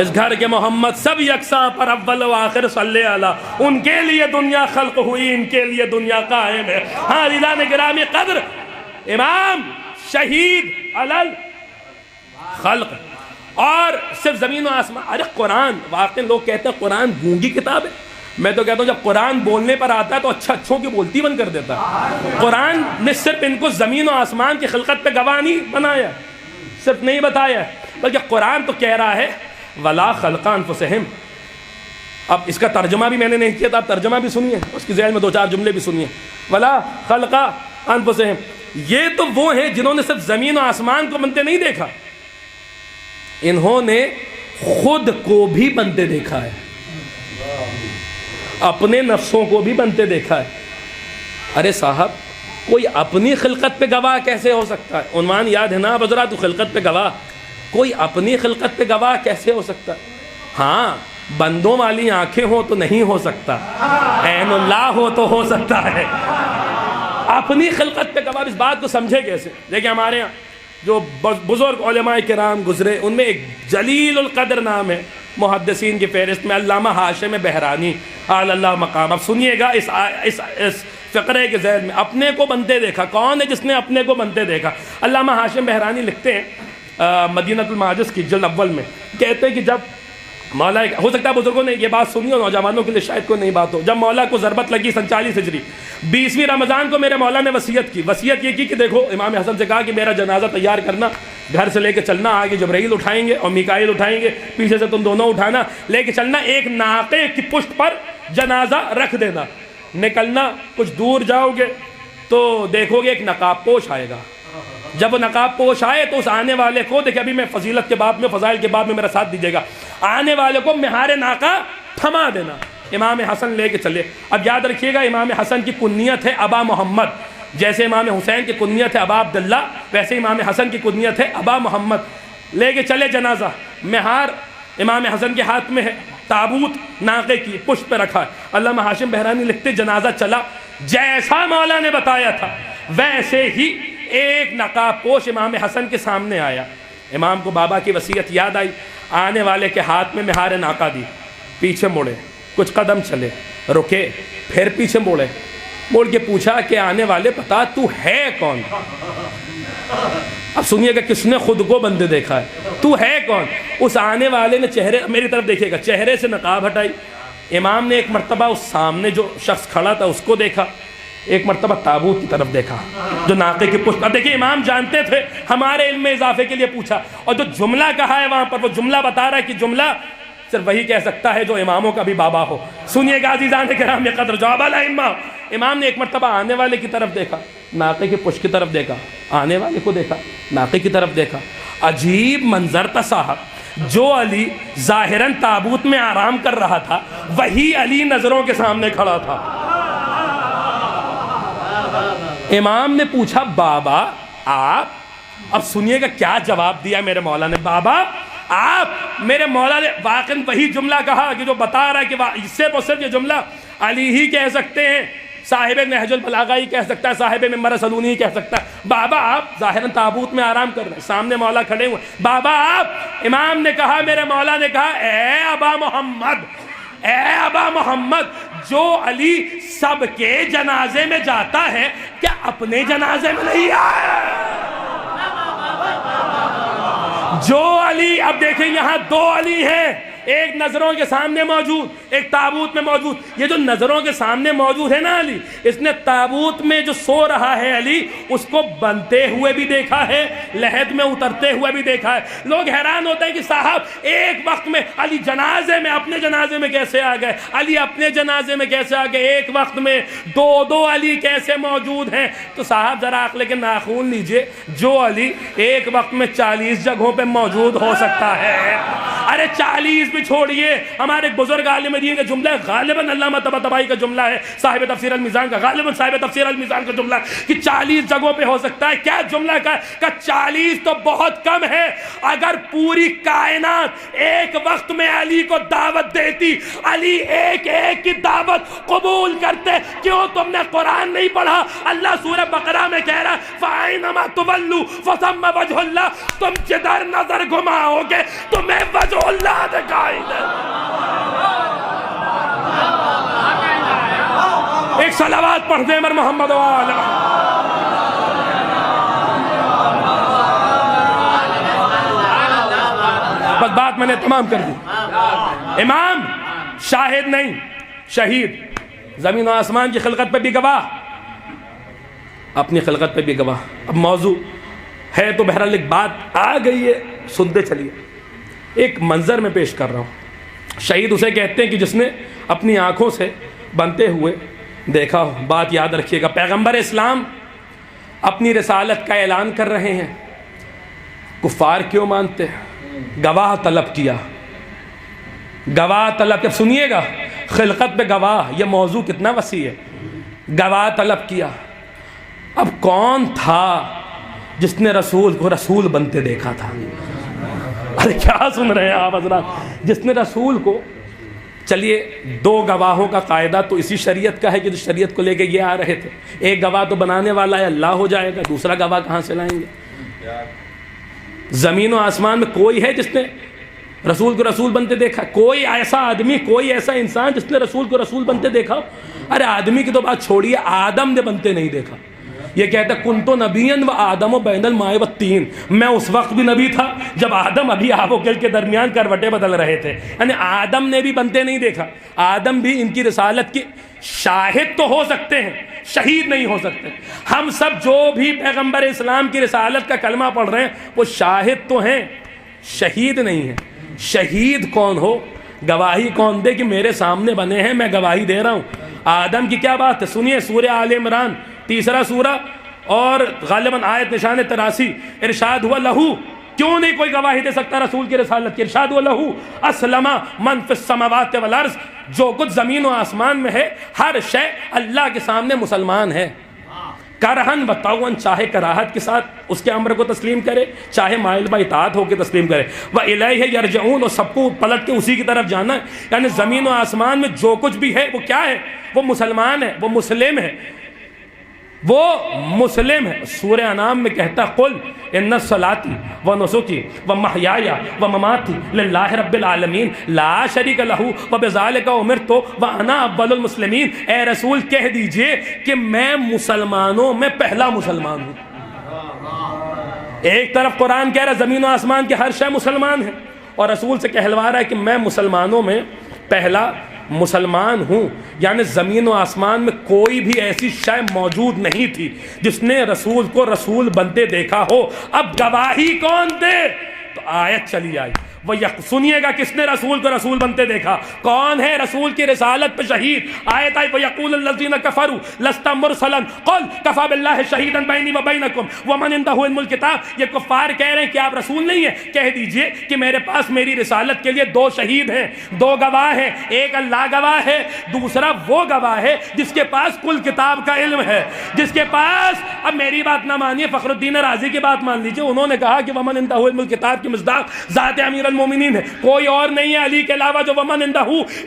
اس گھر کے محمد سب یکساں پر اول و آخر صلی اللہ، ان کے لیے دنیا خلق ہوئی، ان کے لیے دنیا قائم ہے۔ ہاں عزیزان گرامی قدر، امام شہید علل خلق، اور صرف زمین و آسمان۔ ارے قرآن، واقعی لوگ کہتے ہیں قرآن گونگی کتاب ہے، میں تو کہتا ہوں جب قرآن بولنے پر آتا ہے تو اچھوں کی بولتی بند کر دیتا ہے۔ قرآن نے صرف ان کو زمین و آسمان کی خلقت پہ گواہ نہیں بنایا، صرف نہیں بتایا، بلکہ قرآن تو کہہ رہا ہے وَلَا خَلْقَ أَنفُسِهِمْ۔ اب اس کا ترجمہ بھی میں نے نہیں کیا تھا، آپ ترجمہ بھی سنیے، اس کی ذیل میں 2-4 جملے بھی سنیے۔ وَلَا خَلْقَ أَنفُسِهِمْ، یہ تو وہ ہیں جنہوں نے صرف زمین و آسمان کو بنتے نہیں دیکھا، انہوں نے خود کو بھی بنتے دیکھا ہے، اپنے نفسوں کو بھی بنتے دیکھا ہے۔ ارے صاحب کوئی اپنی خلقت پہ گواہ کیسے ہو سکتا ہے؟ عنوان یاد ہے نا حضرات، خلقت پہ گواہ، کوئی اپنی خلقت پہ گواہ کیسے ہو سکتا ہے؟ ہاں بندوں والی آنکھیں ہو تو نہیں ہو سکتا، عین اللہ ہو تو ہو سکتا ہے۔ اپنی خلقت پہ گواہ، اس بات کو سمجھے کیسے؟ دیکھیں ہمارے یہاں جو بزرگ علماء کرام گزرے ان میں ایک جلیل القدر نام ہے محدثین کی فہرست میں، علامہ ہاشم بہرانی اعلی اللہ مقام۔ اب سنیے گا اس فقرے کے ذیل میں، اپنے کو بنتے دیکھا، کون ہے جس نے اپنے کو بنتے دیکھا؟ علامہ ہاشم بہرانی لکھتے ہیں مدینہ المعاجز کی جلد اول میں، کہتے ہیں کہ جب مولا، ہو سکتا ہے بزرگوں نے یہ بات سنی اور نوجوانوں کے لیے شاید کوئی نئی بات ہو، جب مولا کو ضربت لگی 47 ہجری، 20ویں رمضان کو میرے مولا نے وصیت یہ کی کہ دیکھو، امام حسن سے کہا کہ میرا جنازہ تیار کرنا، گھر سے لے کے چلنا، آگے جبرائیل اٹھائیں گے اور میکائیل اٹھائیں گے، پیچھے سے تم دونوں اٹھانا، لے کے چلنا، ایک ناقے کی پشت پر جنازہ رکھ دینا، نکلنا، کچھ دور جاؤ گے تو دیکھو گے ایک نقاب پوش آئے گا، جب وہ نقاب پوش آئے تو اس آنے والے کو، دیکھیں ابھی میں فضیلت کے باب میں، فضائل کے باب میں میرا ساتھ دیجیے گا، آنے والے کو مہار ناقہ تھما دینا۔ امام حسن لے کے چلے۔ اب یاد رکھیے گا، امام حسن کی کنیت ہے ابا محمد، جیسے امام حسین کی کنیت ہے ابا عبداللہ، ویسے امام حسن کی کنیت ہے ابا محمد۔ لے کے چلے جنازہ، مہار امام حسن کے ہاتھ میں ہے، تابوت ناقے کی پشت پہ رکھا ہے۔ علامہ ہاشم بہرانی لکھتے جنازہ چلا، جیسا مولا نے بتایا تھا ویسے ہی ایک نقاب پوش امام حسن کے سامنے آیا۔ امام کو بابا کی وصیت یاد آئی، آنے والے کے ہاتھ میں مہار ناقہ دی، پیچھے مڑے، کچھ قدم چلے، رکے، پھر پیچھے مڑ کے پوچھا کہ آنے والے بتا تو ہے کون؟ اب سنیے گا کس نے خود کو بندے دیکھا ہے، تو ہے کون؟ اس آنے والے نے چہرے، میری طرف دیکھیے گا، چہرے سے نقاب ہٹائی۔ امام نے ایک مرتبہ اس سامنے جو شخص کھڑا تھا اس کو دیکھا، ایک مرتبہ تابوت کی طرف دیکھا جو ناقے کی پشت۔ اب دیکھیں امام جانتے تھے، ہمارے علم میں اضافے کے لیے پوچھا، اور جو جملہ کہا ہے وہاں پر، وہ جملہ بتا رہا ہے کہ جملہ صرف وہی کہہ سکتا ہے جو اماموں کا بھی بابا ہو۔ سنیے گا عزیزان کرام قدر، جواب الائمہ، امام نے ایک مرتبہ آنے والے کی طرف دیکھا، ناقے کی پشت کی طرف دیکھا، آنے والے کو دیکھا، ناقے کی طرف دیکھا۔ عجیب منظر تھا صاحب، جو علی ظاہراً تابوت میں آرام کر رہا تھا وہی علی نظروں کے سامنے کھڑا تھا۔ امام نے پوچھا بابا آپ، اب سنیے گا کیا جواب دیا میرے مولا نے، بابا آپ، میرے مولا نے واقعاً وہی جملہ کہا کہ جو بتا رہا ہے کہ صرف یہ جملہ علی ہی کہہ سکتے ہیں، صاحب نہج البلاغہ ہی کہہ سکتا ہے، صاحب ممبر سلونی ہی کہہ سکتا ہے۔ بابا آپ ظاہراً تابوت میں آرام کر رہے ہیں، سامنے مولا کھڑے ہوئے، بابا آپ، امام نے کہا، میرے مولا نے کہا، اے ابا محمد، اے ابا محمد، جو علی سب کے جنازے میں جاتا ہے کیا اپنے جنازے میں نہیں آیا؟ جو علی، اب دیکھیں یہاں دو علی ہیں، ایک نظروں کے سامنے موجود، ایک تابوت میں موجود۔ یہ جو نظروں کے سامنے موجود ہے نا علی، اس نے تابوت میں جو سو رہا ہے علی، اس کو بنتے ہوئے بھی دیکھا ہے، لحد میں اترتے ہوئے بھی دیکھا ہے۔ لوگ حیران ہوتے ہیں کہ صاحب ایک وقت میں علی جنازے میں، اپنے جنازے میں کیسے آ گئے، علی اپنے جنازے میں کیسے آ گئے، ایک وقت میں دو علی کیسے موجود ہیں؟ تو صاحب ذرا عقل کے ناخون لیجئے، جو علی ایک وقت میں 40 جگہوں پہ موجود ہو سکتا ہے، ارے 40 بھی چھوڑیے، ہمارے بزرگ عالم دین کا جملہ ہے، غالباً علامہ طباطبائی کا جملہ ہے، صاحب تفسیر المیزان کا، غالباً صاحب تفسیر المیزان کا جملہ ہے کہ 40 جگہوں پہ ہو سکتا ہے۔ کیا جملہ کا 40 تو بہت کم ہے، اگر پوری کائنات ایک وقت میں علی کو دعوت دیتی، علی ایک ایک کی دعوت قبول کرتے، کیوں تم نے قرآن نہیں پڑھا؟ اللہ سورہ بقرہ میں کہہ رہا ہے فَأَيْنَمَا تُوَلُّوا فَثَمَّ وَجْهُ اللَّهِ، تم جدھر نظر گھماؤ گے تمہیں وجہ اللہ دکھائی دے۔ ایک صلوات پڑھ دیں مر محمد وآلہ۔ بس بات میں نے تمام کر دی۔ امام شاہد نہیں، شہید، زمین و آسمان کی خلقت پہ بھی گواہ، اپنی خلقت پہ بھی گواہ۔ اب موضوع ہے تو بہرحال ایک بات آ گئی ہے، سنتے چلیے۔ ایک منظر میں پیش کر رہا ہوں، شہید اسے کہتے ہیں کہ جس نے اپنی آنکھوں سے بنتے ہوئے دیکھا ہو۔ بات یاد رکھیے گا، پیغمبر اسلام اپنی رسالت کا اعلان کر رہے ہیں، کفار کیوں مانتے ہیں؟ گواہ طلب کیا، گواہ طلب کیا، سنیے گا، خلقت پہ گواہ، یہ موضوع کتنا وسیع ہے۔ گواہ طلب کیا، اب کون تھا جس نے رسول کو رسول بنتے دیکھا تھا؟ ارے کیا سن رہے ہیں آپ حضرات؟ جس نے رسول کو، چلیے دو گواہوں کا قاعدہ تو اسی شریعت کا ہے کہ جو شریعت کو لے کے یہ آ رہے تھے، ایک گواہ تو بنانے والا ہے اللہ ہو جائے گا، دوسرا گواہ کہاں سے لائیں گے؟ زمین و آسمان میں کوئی ہے جس نے رسول کو رسول بنتے دیکھا؟ کوئی ایسا آدمی، کوئی ایسا انسان جس نے رسول کو رسول بنتے دیکھا؟ ارے آدمی کی تو بات چھوڑیے، آدم نے بنتے نہیں دیکھا۔ یہ کہتا ہے کنتو نبیًا و آدم و بین الماء والطین، میں اس وقت بھی نبی تھا جب آدم ابھی آب و گل کے درمیان کروٹیں بدل رہے تھے، یعنی آدم نے بھی بنتے نہیں دیکھا۔ آدم بھی ان کی رسالت کی شاہد تو ہو سکتے ہیں، شہید نہیں ہو سکتے. ہم سب جو بھی پیغمبر اسلام کی رسالت کا کلمہ پڑھ رہے ہیں وہ شاہد تو ہیں، شہید نہیں ہیں. شہید کون ہو، گواہی کون دے کہ میرے سامنے بنے ہیں، میں گواہی دے رہا ہوں. آدم کی کیا بات ہے، سنیے سورہ آل عمران 3 سورہ اور غالباً آیت نشان 83 ارشاد ہوا لہو. کیوں نہیں کوئی گواہی دے سکتا رسول کی رسالت کی؟ ارشاد ہوا لہو اسلم من فی السماوات والارض، جو کچھ زمین و آسمان میں ہے ہر شے اللہ کے سامنے مسلمان ہے. کرہن و طوعن، چاہے کراہت کے ساتھ اس کے امر کو تسلیم کرے، چاہے مائل با اطاعت ہو کے تسلیم کرے. وَإِلَيْهِ يَرْجِعُونَ، اور سب کو پلٹ کے اسی کی طرف جانا ہے. یعنی زمین و آسمان میں جو کچھ بھی ہے وہ کیا ہے؟ وہ مسلمان ہے، وہ مسلم ہے، وہ مسلم ہے. سورہ انعام میں کہتا قل ان صلاتی و نسکی و محیایا و مماتی للہ رب العالمین لا شریک لہ و بذالک امرت وانا اول المسلمین. اے رسول کہہ دیجئے کہ میں مسلمانوں میں پہلا مسلمان ہوں. ایک طرف قرآن کہہ رہا ہے زمین و آسمان کے ہر شے مسلمان ہے، اور رسول سے کہلوا رہا ہے کہ میں مسلمانوں میں پہلا مسلمان ہوں. یعنی زمین و آسمان میں کوئی بھی ایسی شے موجود نہیں تھی جس نے رسول کو رسول بنتے دیکھا ہو. اب گواہی کون دے؟ تو آیت چلی آئی. وہ سنیے گا کس نے رسول کو رسول بنتے دیکھا، کون ہے رسول کی رسالت پہ شہید. آیت آئی وَيَقُولُ الَّذِينَ كَفَرُوا لَسْتَ مُرْسَلًا قُلْ كَفَى بِاللَّهِ شَهِيدًا بَيْنِي وَبَيْنَكُمْ وَمَنْ عِندَهُ عِلْمُ الْكِتَابِ. یہ کفار کہہ رہے ہیں کہ آپ رسول نہیں ہیں. کہہ دیجئے کہ میرے پاس میری رسالت کے لیے 2 شہید ہیں، 2 گواہ ہیں. ایک اللہ گواہ ہے، دوسرا وہ گواہ ہے جس کے پاس کل کتاب کا علم ہے، جس کے پاس. اب میری بات نہ مانیے، فخر الدین رازی کی بات مان لیجئے. انہوں نے کہا کہ وَمَنْ عِندَهُ عِلْمُ الْكِتَابِ کی مصداق ذات امیر المومنین ہے. کوئی اور نہیں ہے علی کے علاوہ جو ومن عندہ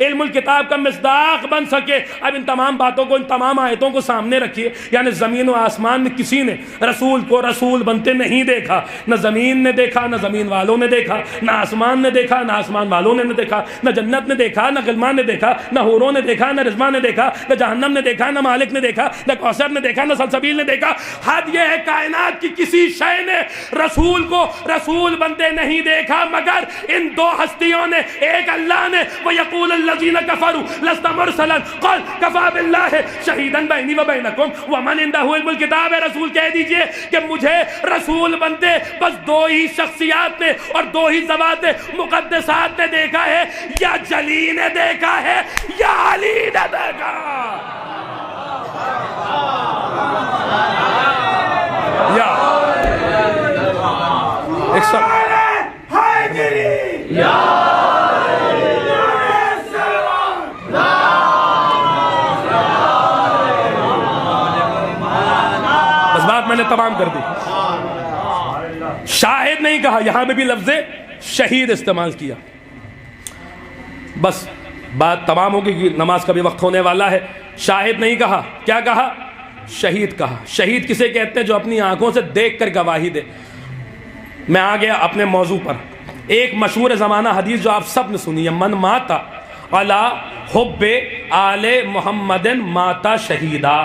علم الکتاب کا مصداق بن سکے. اب ان تمام باتوں کو، ان تمام آیتوں کو سامنے رکھیے. یعنی زمین و آسمان میں کسی نے رسول کو رسول بنتے نہیں دیکھا. نہ زمین نے دیکھا، نہ زمین والوں نے دیکھا، نہ آسمان نے دیکھا، نہ آسمان والوں نے دیکھا، نہ جنت نے دیکھا، نہ غلمان نے دیکھا، نہ حوروں نے دیکھا، نہ رضوان نے دیکھا، نہ جہنم نے دیکھا، نہ مالک نے دیکھا، نہ کوثر نے دیکھا، نہ سلسبیل نے دیکھا. حد یہ ہے کائنات کی کسی شے نے رسول کو رسول بنتے نہیں دیکھا مگر ان 2 ہستیوں نے. ایک اللہ نے وَيَقُولُ الَّذِينَ كَفَرُوا لَسْتَ مُرْسَلًا قُلْ كَفَى بِاللَّهِ شَهِيدًا بَيْنِي وَبَيْنَكُمْ وَمَنْ عِندَهُ عِلْمُ الْكِتَابِ. رسول کہہ دیجئے کہ مجھے رسول بنتے بس 2 ہی شخصیات نے اور 2 ہی ذوات مقدسات نے دیکھا ہے، یا جلی نے دیکھا ہے یا علی نے دیکھا. یا ایک سب بس بات میں نے تمام کر دی. شاہد نہیں کہا، یہاں پہ بھی لفظ شہید استعمال کیا. بس بات تمام ہوگی کہ نماز کا بھی وقت ہونے والا ہے. شاہد نہیں کہا، کیا کہا؟ شہید کہا. شہید کسے کہتے ہیں؟ جو اپنی آنکھوں سے دیکھ کر گواہی دے. میں آ گیا اپنے موضوع پر. ایک مشہور زمانہ حدیث جو آپ سب نے سنی ہے، من ماتا علی حب آل محمد ماتا شہیدا.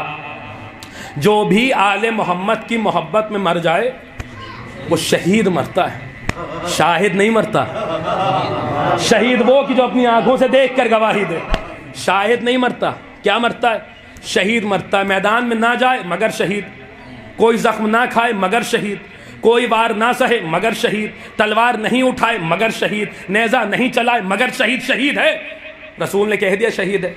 جو بھی آل محمد کی محبت میں مر جائے وہ شہید مرتا ہے، شاہد نہیں مرتا. شہید وہ کہ جو اپنی آنکھوں سے دیکھ کر گواہی دے. شاہد نہیں مرتا. کیا مرتا ہے؟ شہید مرتا ہے. میدان میں نہ جائے مگر شہید، کوئی زخم نہ کھائے مگر شہید، کوئی وار نہ سہے مگر شہید، تلوار نہیں اٹھائے مگر شہید، نیزہ نہیں چلائے مگر شہید. شہید ہے، رسول نے کہہ دیا شہید ہے.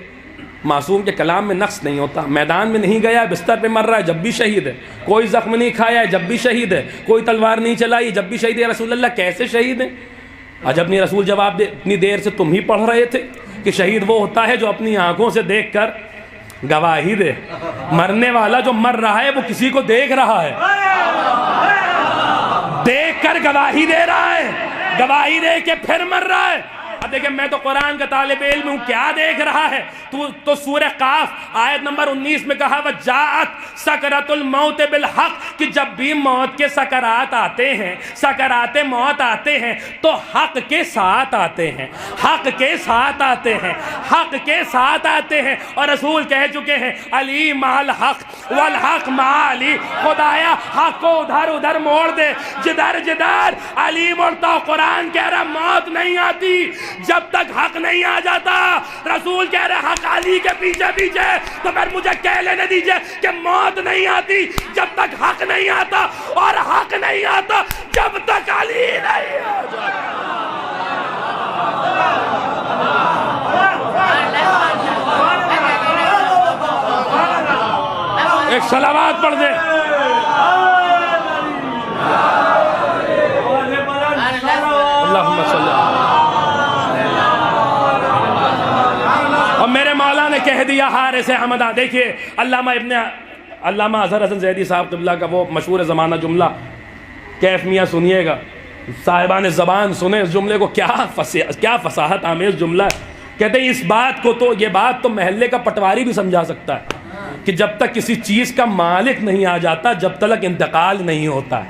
معصوم کے کلام میں نقص نہیں ہوتا. میدان میں نہیں گیا، بستر پہ مر رہا ہے، جب بھی شہید ہے. کوئی زخم نہیں کھایا ہے، جب بھی شہید ہے. کوئی تلوار نہیں چلائی، جب بھی شہید ہے. رسول اللہ کیسے شہید ہیں؟ عجب نہیں. رسول جواب دے، اتنی دیر سے تم ہی پڑھ رہے تھے کہ شہید وہ ہوتا ہے جو اپنی آنکھوں سے دیکھ کر گواہی دے. مرنے والا جو مر رہا ہے وہ کسی کو دیکھ رہا ہے، دیکھ کر گواہی دے رہا ہے، گواہی دے کے پھر مر رہا ہے. اب دیکھیں میں تو قرآن کا طالب علم ہوں، کیا دیکھ رہا ہے تو سورہ قاف آیت نمبر 19 میں کہا وَجَاءَتْ سَكْرَةُ الْمَوْتِ بِالْحَقِّ کہ جب بھی موت کے سکرات آتے ہیں، سکرات موت آتے ہیں تو حق کے ساتھ آتے ہیں، حق کے ساتھ آتے ہیں، حق کے ساتھ آتے ہیں. اور رسول کہہ چکے ہیں علی مع الحق والحق مع علی. خدایا حق کو ادھر ادھر موڑ دے، جدھر جدھر علی مڑتا. قرآن کہہ رہا موت نہیں آتی جب تک حق نہیں آ جاتا، رسول کہہ رہے حق علی کے پیچھے پیچھے، تو پھر مجھے کہہ لینے دیجئے کہ موت نہیں آتی جب تک حق نہیں آتا، اور حق نہیں آتا جب تک علی نہیں آ جاتا۔ ایک صلوات پڑھ دے۔ اللہم صلی اور میرے مولا نے کہہ دیا حارث حمدہ۔ دیکھیے علامہ اظہر حسن زیدی صاحب قبلہ کا وہ مشہور زمانہ جملہ، کیف میاں سنیے گا، صاحبان زبان سنیں اس جملے کو، کیا فصاحت آمیز جملہ ہے۔ کہتے ہیں اس بات کو تو، یہ بات تو محلے کا پٹواری بھی سمجھا سکتا ہے کہ جب تک کسی چیز کا مالک نہیں آ جاتا جب تک انتقال نہیں ہوتا ہے،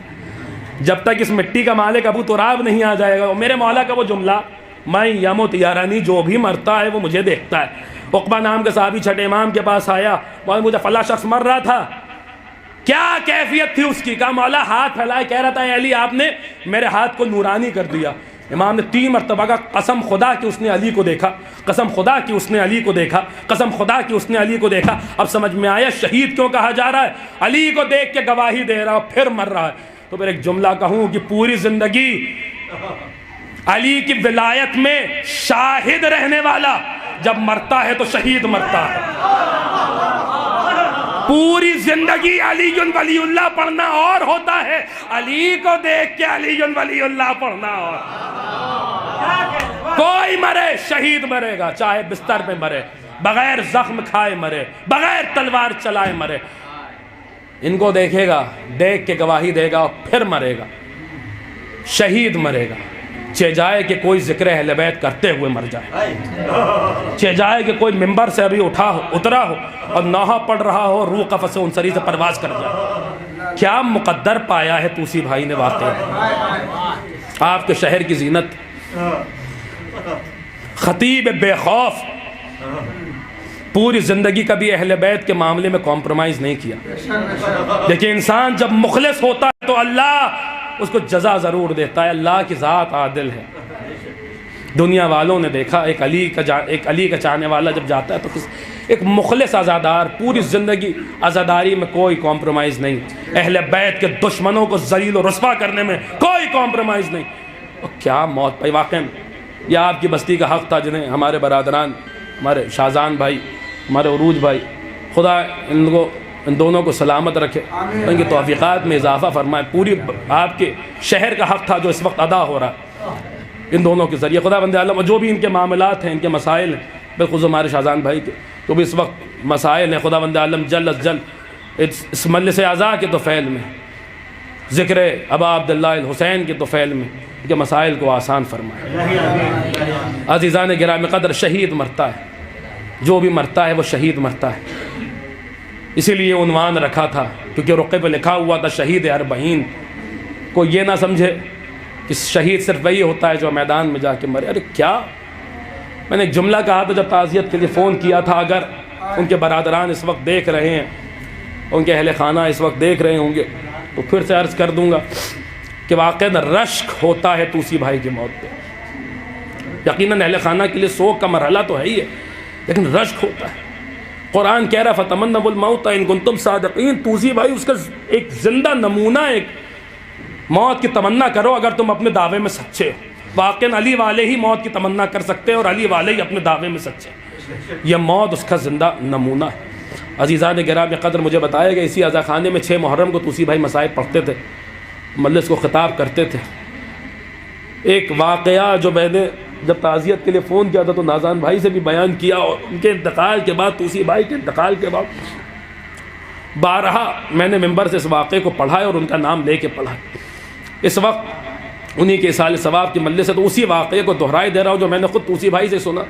جب تک اس مٹی کا مالک ابو تراب نہیں آ جائے گا۔ اور میرے مولا کا وہ جملہ، میں یمت یارانی، جو بھی مرتا ہے وہ مجھے دیکھتا ہے۔ عقبہ نام کے صحابی چھٹے امام کے پاس آیا، مجھے فلاں شخص مر رہا تھا، کیا کیفیت تھی اس کی؟ کہا مولا ہاتھ پھیلائے، کہہ رہا تھا اے علی آپ نے میرے ہاتھ کو نورانی کر دیا۔ امام نے 3 مرتبہ کہا قسم خدا کہ اس نے علی کو دیکھا، قسم خدا کہ اس نے علی کو دیکھا، قسم خدا کہ اس نے علی کو دیکھا۔ اب سمجھ میں آیا شہید کیوں کہا جا رہا ہے، علی کو دیکھ کے گواہی دے رہا پھر مر رہا ہے۔ تو پھر ایک جملہ کہوں کہ پوری زندگی علی کی ولایت میں شاہد رہنے والا جب مرتا ہے تو شہید مرتا ہے۔ پوری زندگی علی ولی اللہ پڑھنا اور ہوتا ہے، علی کو دیکھ کے علی ولی اللہ پڑھنا اور۔ کوئی مرے شہید مرے گا، چاہے بستر پہ مرے، بغیر زخم کھائے مرے، بغیر تلوار چلائے مرے، ان کو دیکھے گا، دیکھ کے گواہی دے گا اور پھر مرے گا، شہید مرے گا۔ چہ جائے کہ کوئی ذکر اہل بیت کرتے ہوئے مر جائے، چہ جائے کہ کوئی ممبر سے ابھی اترا ہو اور نوحہ پڑھ رہا ہو، روح قفس انصری سے پرواز کر جائے۔ کیا مقدر پایا ہے توسی بھائی نے واقعی، آپ کے شہر کی زینت، خطیب بے خوف، پوری زندگی کبھی اہل بیت کے معاملے میں کمپرومائز نہیں کیا۔ لیکن انسان جب مخلص ہوتا ہے تو اللہ اس کو جزا ضرور دیتا ہے۔ اللہ کی ذات عادل ہے۔ دنیا والوں نے دیکھا ایک علی کا چاہنے والا جب جاتا ہے تو ایک مخلص عزادار، پوری زندگی عزاداری میں کوئی کمپرومائز نہیں، اہل بیت کے دشمنوں کو ذلیل و رسوا کرنے میں کوئی کمپرومائز نہیں۔ اور کیا موت پائی واقعی یہ آپ کی بستی کا حق تھا، جنہیں ہمارے برادران، ہمارے شاہزان بھائی، ہمارے عروج بھائی، خدا ان دونوں کو سلامت رکھے، ان کی توفیقات میں اضافہ فرمائے۔ پوری آپ کے شہر کا حق تھا جو اس وقت ادا ہو رہا ہے ان دونوں کے ذریعے۔ خدا بند عالم جو بھی ان کے معاملات ہیں، ان کے مسائل ہیں، بالخصوص ہمارے شاہزان بھائی کے جو بھی اس وقت مسائل ہیں، خدا بند عالم جلد از جلد اس مجلس اعزاء کے طفیل میں، ذکر ابا عبداللہ الحسین کے طفیل میں ان کے مسائل کو آسان فرمائے۔ عزیزان گرامی قدر، شہید مرتا ہے، جو بھی مرتا ہے وہ شہید مرتا ہے۔ اسی لیے عنوان رکھا تھا، کیونکہ رقعے پہ لکھا ہوا تھا شہید اربعین۔ کو یہ نہ سمجھے کہ شہید صرف وہی ہوتا ہے جو میدان میں جا کے مرے۔ ارے کیا، میں نے ایک جملہ کہا تھا جب تعزیت کے لیے فون کیا تھا، اگر ان کے برادران اس وقت دیکھ رہے ہیں، ان کے اہل خانہ اس وقت دیکھ رہے ہوں گے، تو پھر سے عرض کر دوں گا کہ واقعاً رشک ہوتا ہے توسی بھائی کی موت پہ۔ یقیناً اہل خانہ کے لیے سوگ کا مرحلہ تو ہے ہی ہے، لیکن رشک ہوتا ہے۔ قرآن کہہ رہا فتمنوا الموت ان کنتم صادقین۔ توسی بھائی اس کا ایک زندہ نمونہ، ایک موت کی تمنا کرو اگر تم اپنے دعوے میں سچے ہو۔ واقعاً علی والے ہی موت کی تمنا کر سکتے ہیں اور علی والے ہی اپنے دعوے میں سچے ہیں۔ یہ موت اس کا زندہ نمونہ ہے۔ عزیزان گرامی قدر، مجھے بتایا گیا اسی عزا خانے میں 6 محرم کو توسی بھائی مصائب پڑھتے تھے، مجلس کو خطاب کرتے تھے۔ ایک واقعہ جو میں نے جب تعزیت کے لیے فون کیا تھا تو نازان بھائی سے بھی بیان کیا، اور ان کے انتقال کے بعد، توسی بھائی کے انتقال کے بعد بارہا میں نے ممبر سے اس واقعے کو پڑھا ہے اور ان کا نام لے کے پڑھا ہے۔ اس وقت انہی کے اصال ثواب کی مجلس سے تو اسی واقعے کو دہرائے دے رہا ہوں جو میں نے خود توسی بھائی سے سنا،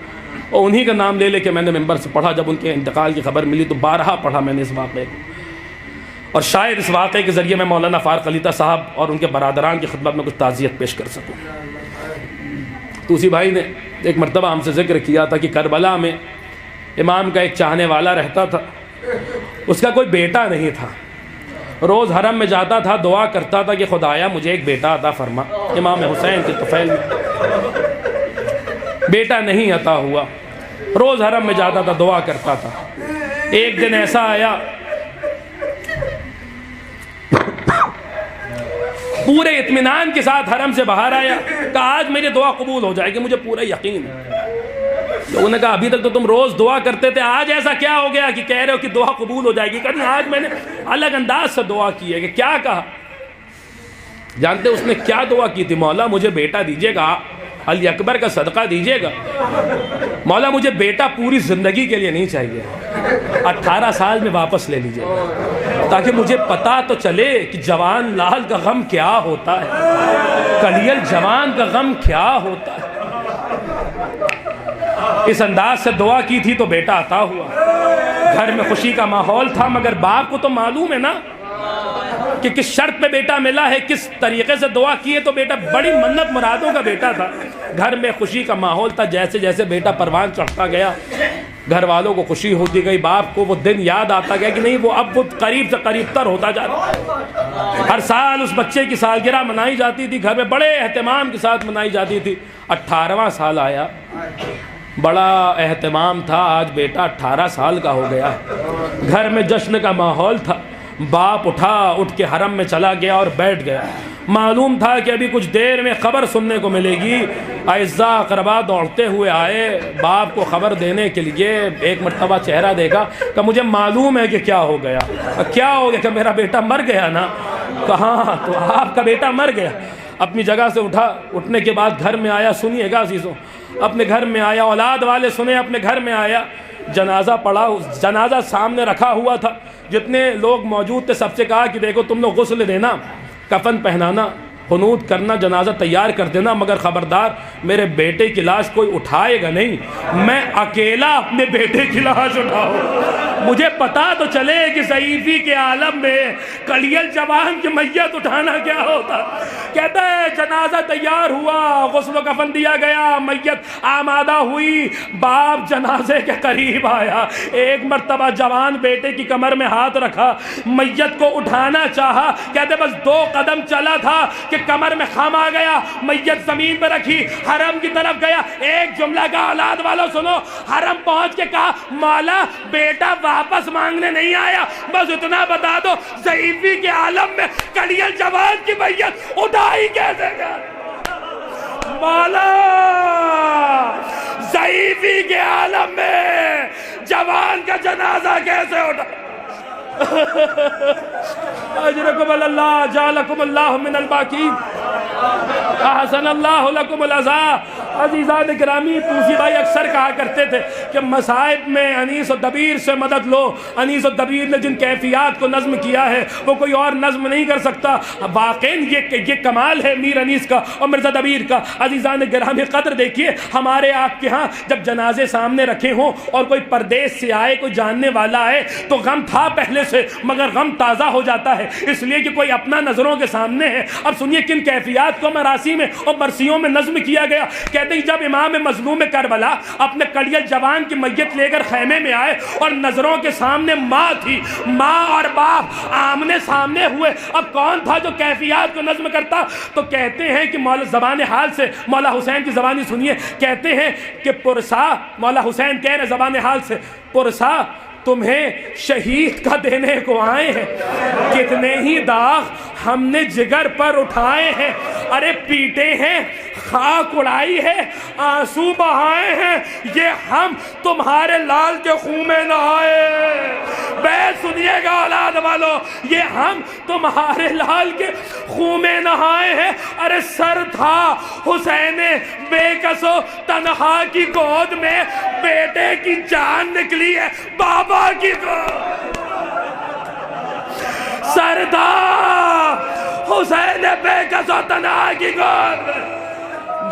اور انہی کا نام لے لے کے میں نے ممبر سے پڑھا۔ جب ان کے انتقال کی خبر ملی تو بارہا پڑھا میں نے اس واقعے کو، اور شاید اس واقعے کے ذریعے میں مولانا فاروق علیطا صاحب اور ان کے برادران کی خدمت میں کچھ تعزیت پیش کر سکوں۔ توسی بھائی نے ایک مرتبہ ہم سے ذکر کیا تھا کہ کربلا میں امام کا ایک چاہنے والا رہتا تھا، اس کا کوئی بیٹا نہیں تھا، روز حرم میں جاتا تھا، دعا کرتا تھا کہ خدایا مجھے ایک بیٹا عطا فرما۔ امام حسین کے طفیل میں بیٹا نہیں عطا ہوا، روز حرم میں جاتا تھا، دعا کرتا تھا۔ ایک دن ایسا آیا، پورے اطمینان کے ساتھ حرم سے باہر آیا، کہا آج میری دعا قبول ہو جائے گی، مجھے پورا یقین ہے۔ لوگوں نے کہا ابھی تک تو تم روز دعا کرتے تھے، آج ایسا کیا ہو گیا کہ کہہ رہے ہو کہ دعا قبول ہو جائے گی؟ کہا نہیں، آج میں نے الگ انداز سے دعا کی ہے۔ کہ کیا کہا؟ جانتے اس نے کیا دعا کی تھی؟ مولا مجھے بیٹا دیجیے گا، علی اکبر کا صدقہ دیجیے گا، مولا مجھے بیٹا پوری زندگی کے لیے نہیں چاہیے، 18 سال میں واپس لے لیجیے گا، تاکہ مجھے پتا تو چلے کہ جوان لال کا غم کیا ہوتا ہے، کلیل جوان کا غم کیا ہوتا ہے۔ اس انداز سے دعا کی تھی تو بیٹا عطا ہوا۔ گھر میں خوشی کا ماحول تھا، مگر باپ کو تو معلوم ہے نا کہ کس شرط پہ بیٹا ملا ہے، کس طریقے سے دعا کی ہے، تو بیٹا بڑی منت مرادوں کا بیٹا تھا۔ گھر میں خوشی کا ماحول تھا، جیسے جیسے بیٹا پروان چڑھتا گیا گھر والوں کو خوشی ہوتی گئی، باپ کو وہ دن یاد آتا گیا کہ نہیں وہ اب وہ قریب سے قریب تر ہوتا جا رہا ہے۔ ہر سال اس بچے کی سالگرہ منائی جاتی تھی، گھر میں بڑے اہتمام کے ساتھ منائی جاتی تھی۔ 18واں سال آیا، بڑا اہتمام تھا، آج بیٹا 18 سال کا ہو گیا، گھر میں جشن کا ماحول تھا۔ باپ اٹھ کے حرم میں چلا گیا اور بیٹھ گیا۔ معلوم تھا کہ ابھی کچھ دیر میں خبر سننے کو ملے گی۔ اعزاء اقربا دوڑتے ہوئے آئے باپ کو خبر دینے کے لیے۔ ایک مرتبہ چہرہ دیکھا کہ مجھے معلوم ہے کہ کیا ہو گیا۔ کیا ہو گیا؟ کہ میرا بیٹا مر گیا نا۔ کہاں؟ تو آپ کا بیٹا مر گیا۔ اپنی جگہ سے اٹھا، اٹھنے کے بعد گھر میں آیا۔ سنیے گا عزیزوں، اپنے گھر میں آیا، اولاد والے سنیں، اپنے گھر میں آیا، جنازہ پڑا، جنازہ سامنے رکھا ہوا تھا۔ جتنے لوگ موجود تھے سب سے کہا کہ دیکھو تم لوگ غسل دینا، کفن پہنانا، قنوت کرنا، جنازہ تیار کر دینا، مگر خبردار میرے بیٹے کی لاش کوئی اٹھائے گا نہیں، میں اکیلا اپنے بیٹے کی لاش اٹھاؤں۔ مجھے پتا تو چلے کہ ضعیفی کے عالم میں کلیل جوان کی میت اٹھانا کیا ہوتا۔ کہتا ہے جنازہ تیار ہوا، غسل و کفن دیا گیا، میت آمادہ ہوئی، باپ جنازے کے قریب آیا، ایک مرتبہ جوان بیٹے کی کمر میں ہاتھ رکھا، میت کو اٹھانا چاہا، کہتے بس 2 قدم چلا تھا کہ کمر میں خم آ گیا، میت زمین پہ رکھی، حرم کی طرف گیا۔ ایک جملہ کا اولاد والوں سنو، حرم پہنچ کے کہا مولا بیٹا واپس مانگنے نہیں آیا، بس اتنا بتا دو ضعیفی کے عالم میں کلیل جوان کی میت اٹھائی کیسے گا؟ مولا ضعیفی کے عالم میں جوان کا جنازہ کیسے اٹھا؟ اجرکم اللہ جعلکم اللہ من الباقین احسن اللہ لکم العزاء۔ عزیزان گرامی، توسی بھائی اکثر کہا کرتے تھے کہ مصائب میں انیس و دبیر سے مدد لو، انیس و دبیر نے جن کیفیات کو نظم کیا ہے وہ کوئی اور نظم نہیں کر سکتا۔ واقعاً یہ کمال ہے میر انیس کا اور مرزا دبیر کا۔ عزیزان گرامی قدر دیکھیے، ہمارے آپ کے ہاں جب جنازے سامنے رکھے ہوں اور کوئی پردیس سے آئے، کوئی جاننے والا آئے، تو غم تھا پہلے سے مگر غم تازہ ہو جاتا ہے، اس لیے کہ کوئی اپنا نظروں کے سامنے ہے۔ اب سنیے کن کیفیات کو مراسی میں اور برسیوں میں نظم کیا گیا۔ کہتے ہیں جب امام مظلوم کربلا اپنے کلیل جوان کی میت لے کر خیمے میں آئے اور نظروں کے سامنے ماں تھی، ماں اور باپ آمنے سامنے ہوئے، اب کون تھا جو کیفیات کو نظم کرتا؟ تو کہتے ہیں کہ مولا زبان حال سے، مولا حسین کی زبانی سنیے، کہتے ہیں کہ پرسا، مولا حسین کہہ رہے زبان حال سے، پرسا تمہیں شہید کا دینے کو آئے ہیں، کتنے ہی داغ ہم نے جگر پر اٹھائے ہیں، ارے پیٹے ہیں، خاک اڑائی ہے، آنسو بہائے ہیں، یہ ہم تمہارے لال کے خون میں نہائے۔ بیت سنیے گا اولاد والو، یہ ہم تمہارے لال کے خون میں نہائے ہیں۔ ارے سر تھا حسین بے کس و تنہا کی گود میں، بیٹے کی جان نکلی ہے بابا کی گود۔ سر تھا حسین بے کس و تنہا کی گود میں،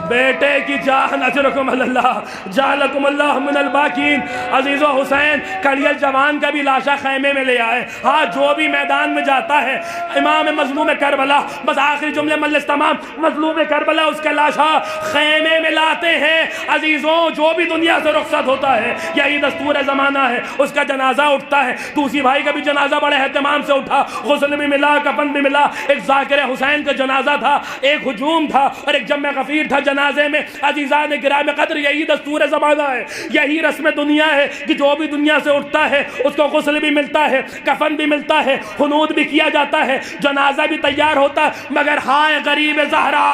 بیٹے کی جان، اجرکم اللہ جعلکم اللہ من الباقین۔ عزیز و حسین کلیل جوان کا بھی لاشا خیمے میں لے آئے۔ ہاں جو بھی میدان میں جاتا ہے، امام مظلوم کربلا، بس آخری جملے مجلس تمام، مظلوم کربلا اس کا لاشا خیمے میں لاتے ہیں۔ عزیزوں جو بھی دنیا سے رخصت ہوتا ہے، یہی دستور زمانہ ہے، اس کا جنازہ اٹھتا ہے۔ توسی بھائی کا بھی جنازہ بڑے اہتمام سے اٹھا، غسل بھی ملا، کفن بھی ملا۔ ایک ذاکر حسین کا جنازہ تھا، ایک ہجوم تھا اور ایک جمع غفیر تھا۔ جنازے میں عزیزان گرامی قدر یہی دستور زمانہ ہے، یہی رسم دنیا ہے کہ جو بھی دنیا سے اٹھتا ہے اس کو غسل بھی ملتا ہے، کفن بھی ملتا ہے، خنود بھی کیا جاتا ہے، جنازہ بھی تیار ہوتا ہے، مگر ہائے غریب زہرا،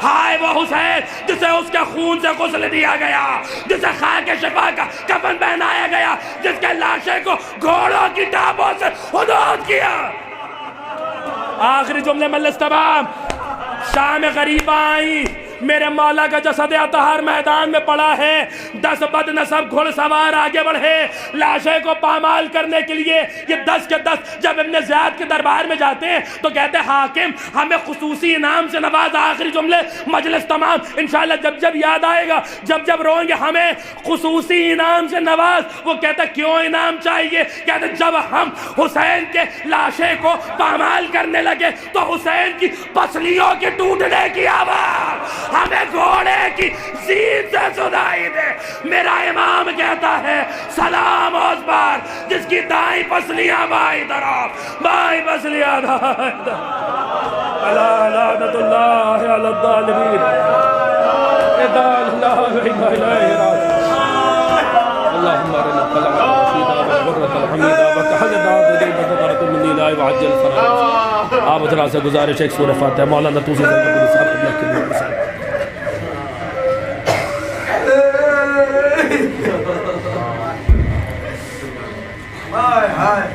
ہائے وہ حسین جسے اس کے خون سے غسل دیا گیا، جسے خاک شفا کا کفن پہنایا گیا، جس کے لاشے کو گھوڑوں کی ٹانپوں سے خنود کیا۔ آخری جملے مجلس تمام، شام غریبہ آئی، میرے مولا کا جسد اطہر میدان میں پڑا ہے، 10 بد نسب گھڑ سوار آگے بڑھے لاشے کو پامال کرنے کے لیے۔ یہ 10 کے 10 جب ابن زیاد کے دربار میں جاتے ہیں تو کہتے ہیں حاکم ہمیں خصوصی انعام سے نواز۔ آخری جملے مجلس تمام، انشاءاللہ جب جب یاد آئے گا، جب جب روئیں گے ہمیں خصوصی انعام سے نواز۔ وہ کہتا کیوں انعام چاہیے؟ کہتے جب ہم حسین کے لاشے کو پامال کرنے لگے تو حسین کی پسلیوں کے ٹوٹنے کی آواز ہمیں گھوڑے کی زین سے سنائی دے۔ میرا امام کہتا ہے سلام اس پر جس کی دائیں پسلیاں بائیں طرف، بائیں پسلیاں دائیں طرف۔ الا لعنت اللہ علی الظالمین، اذا اللہ الیہ راجعون۔ اللهم ارنا القلع والرشیدہ والغرة الحمیدہ وکحلنا بذیبت غرط من نیلائے وعجل فرائض۔ آپ اترا سے گزارش ایک سورہ فاتحہ مولانا توسی زندگی صاحب اللہ کے لیے مسائل۔ ہائے ہائے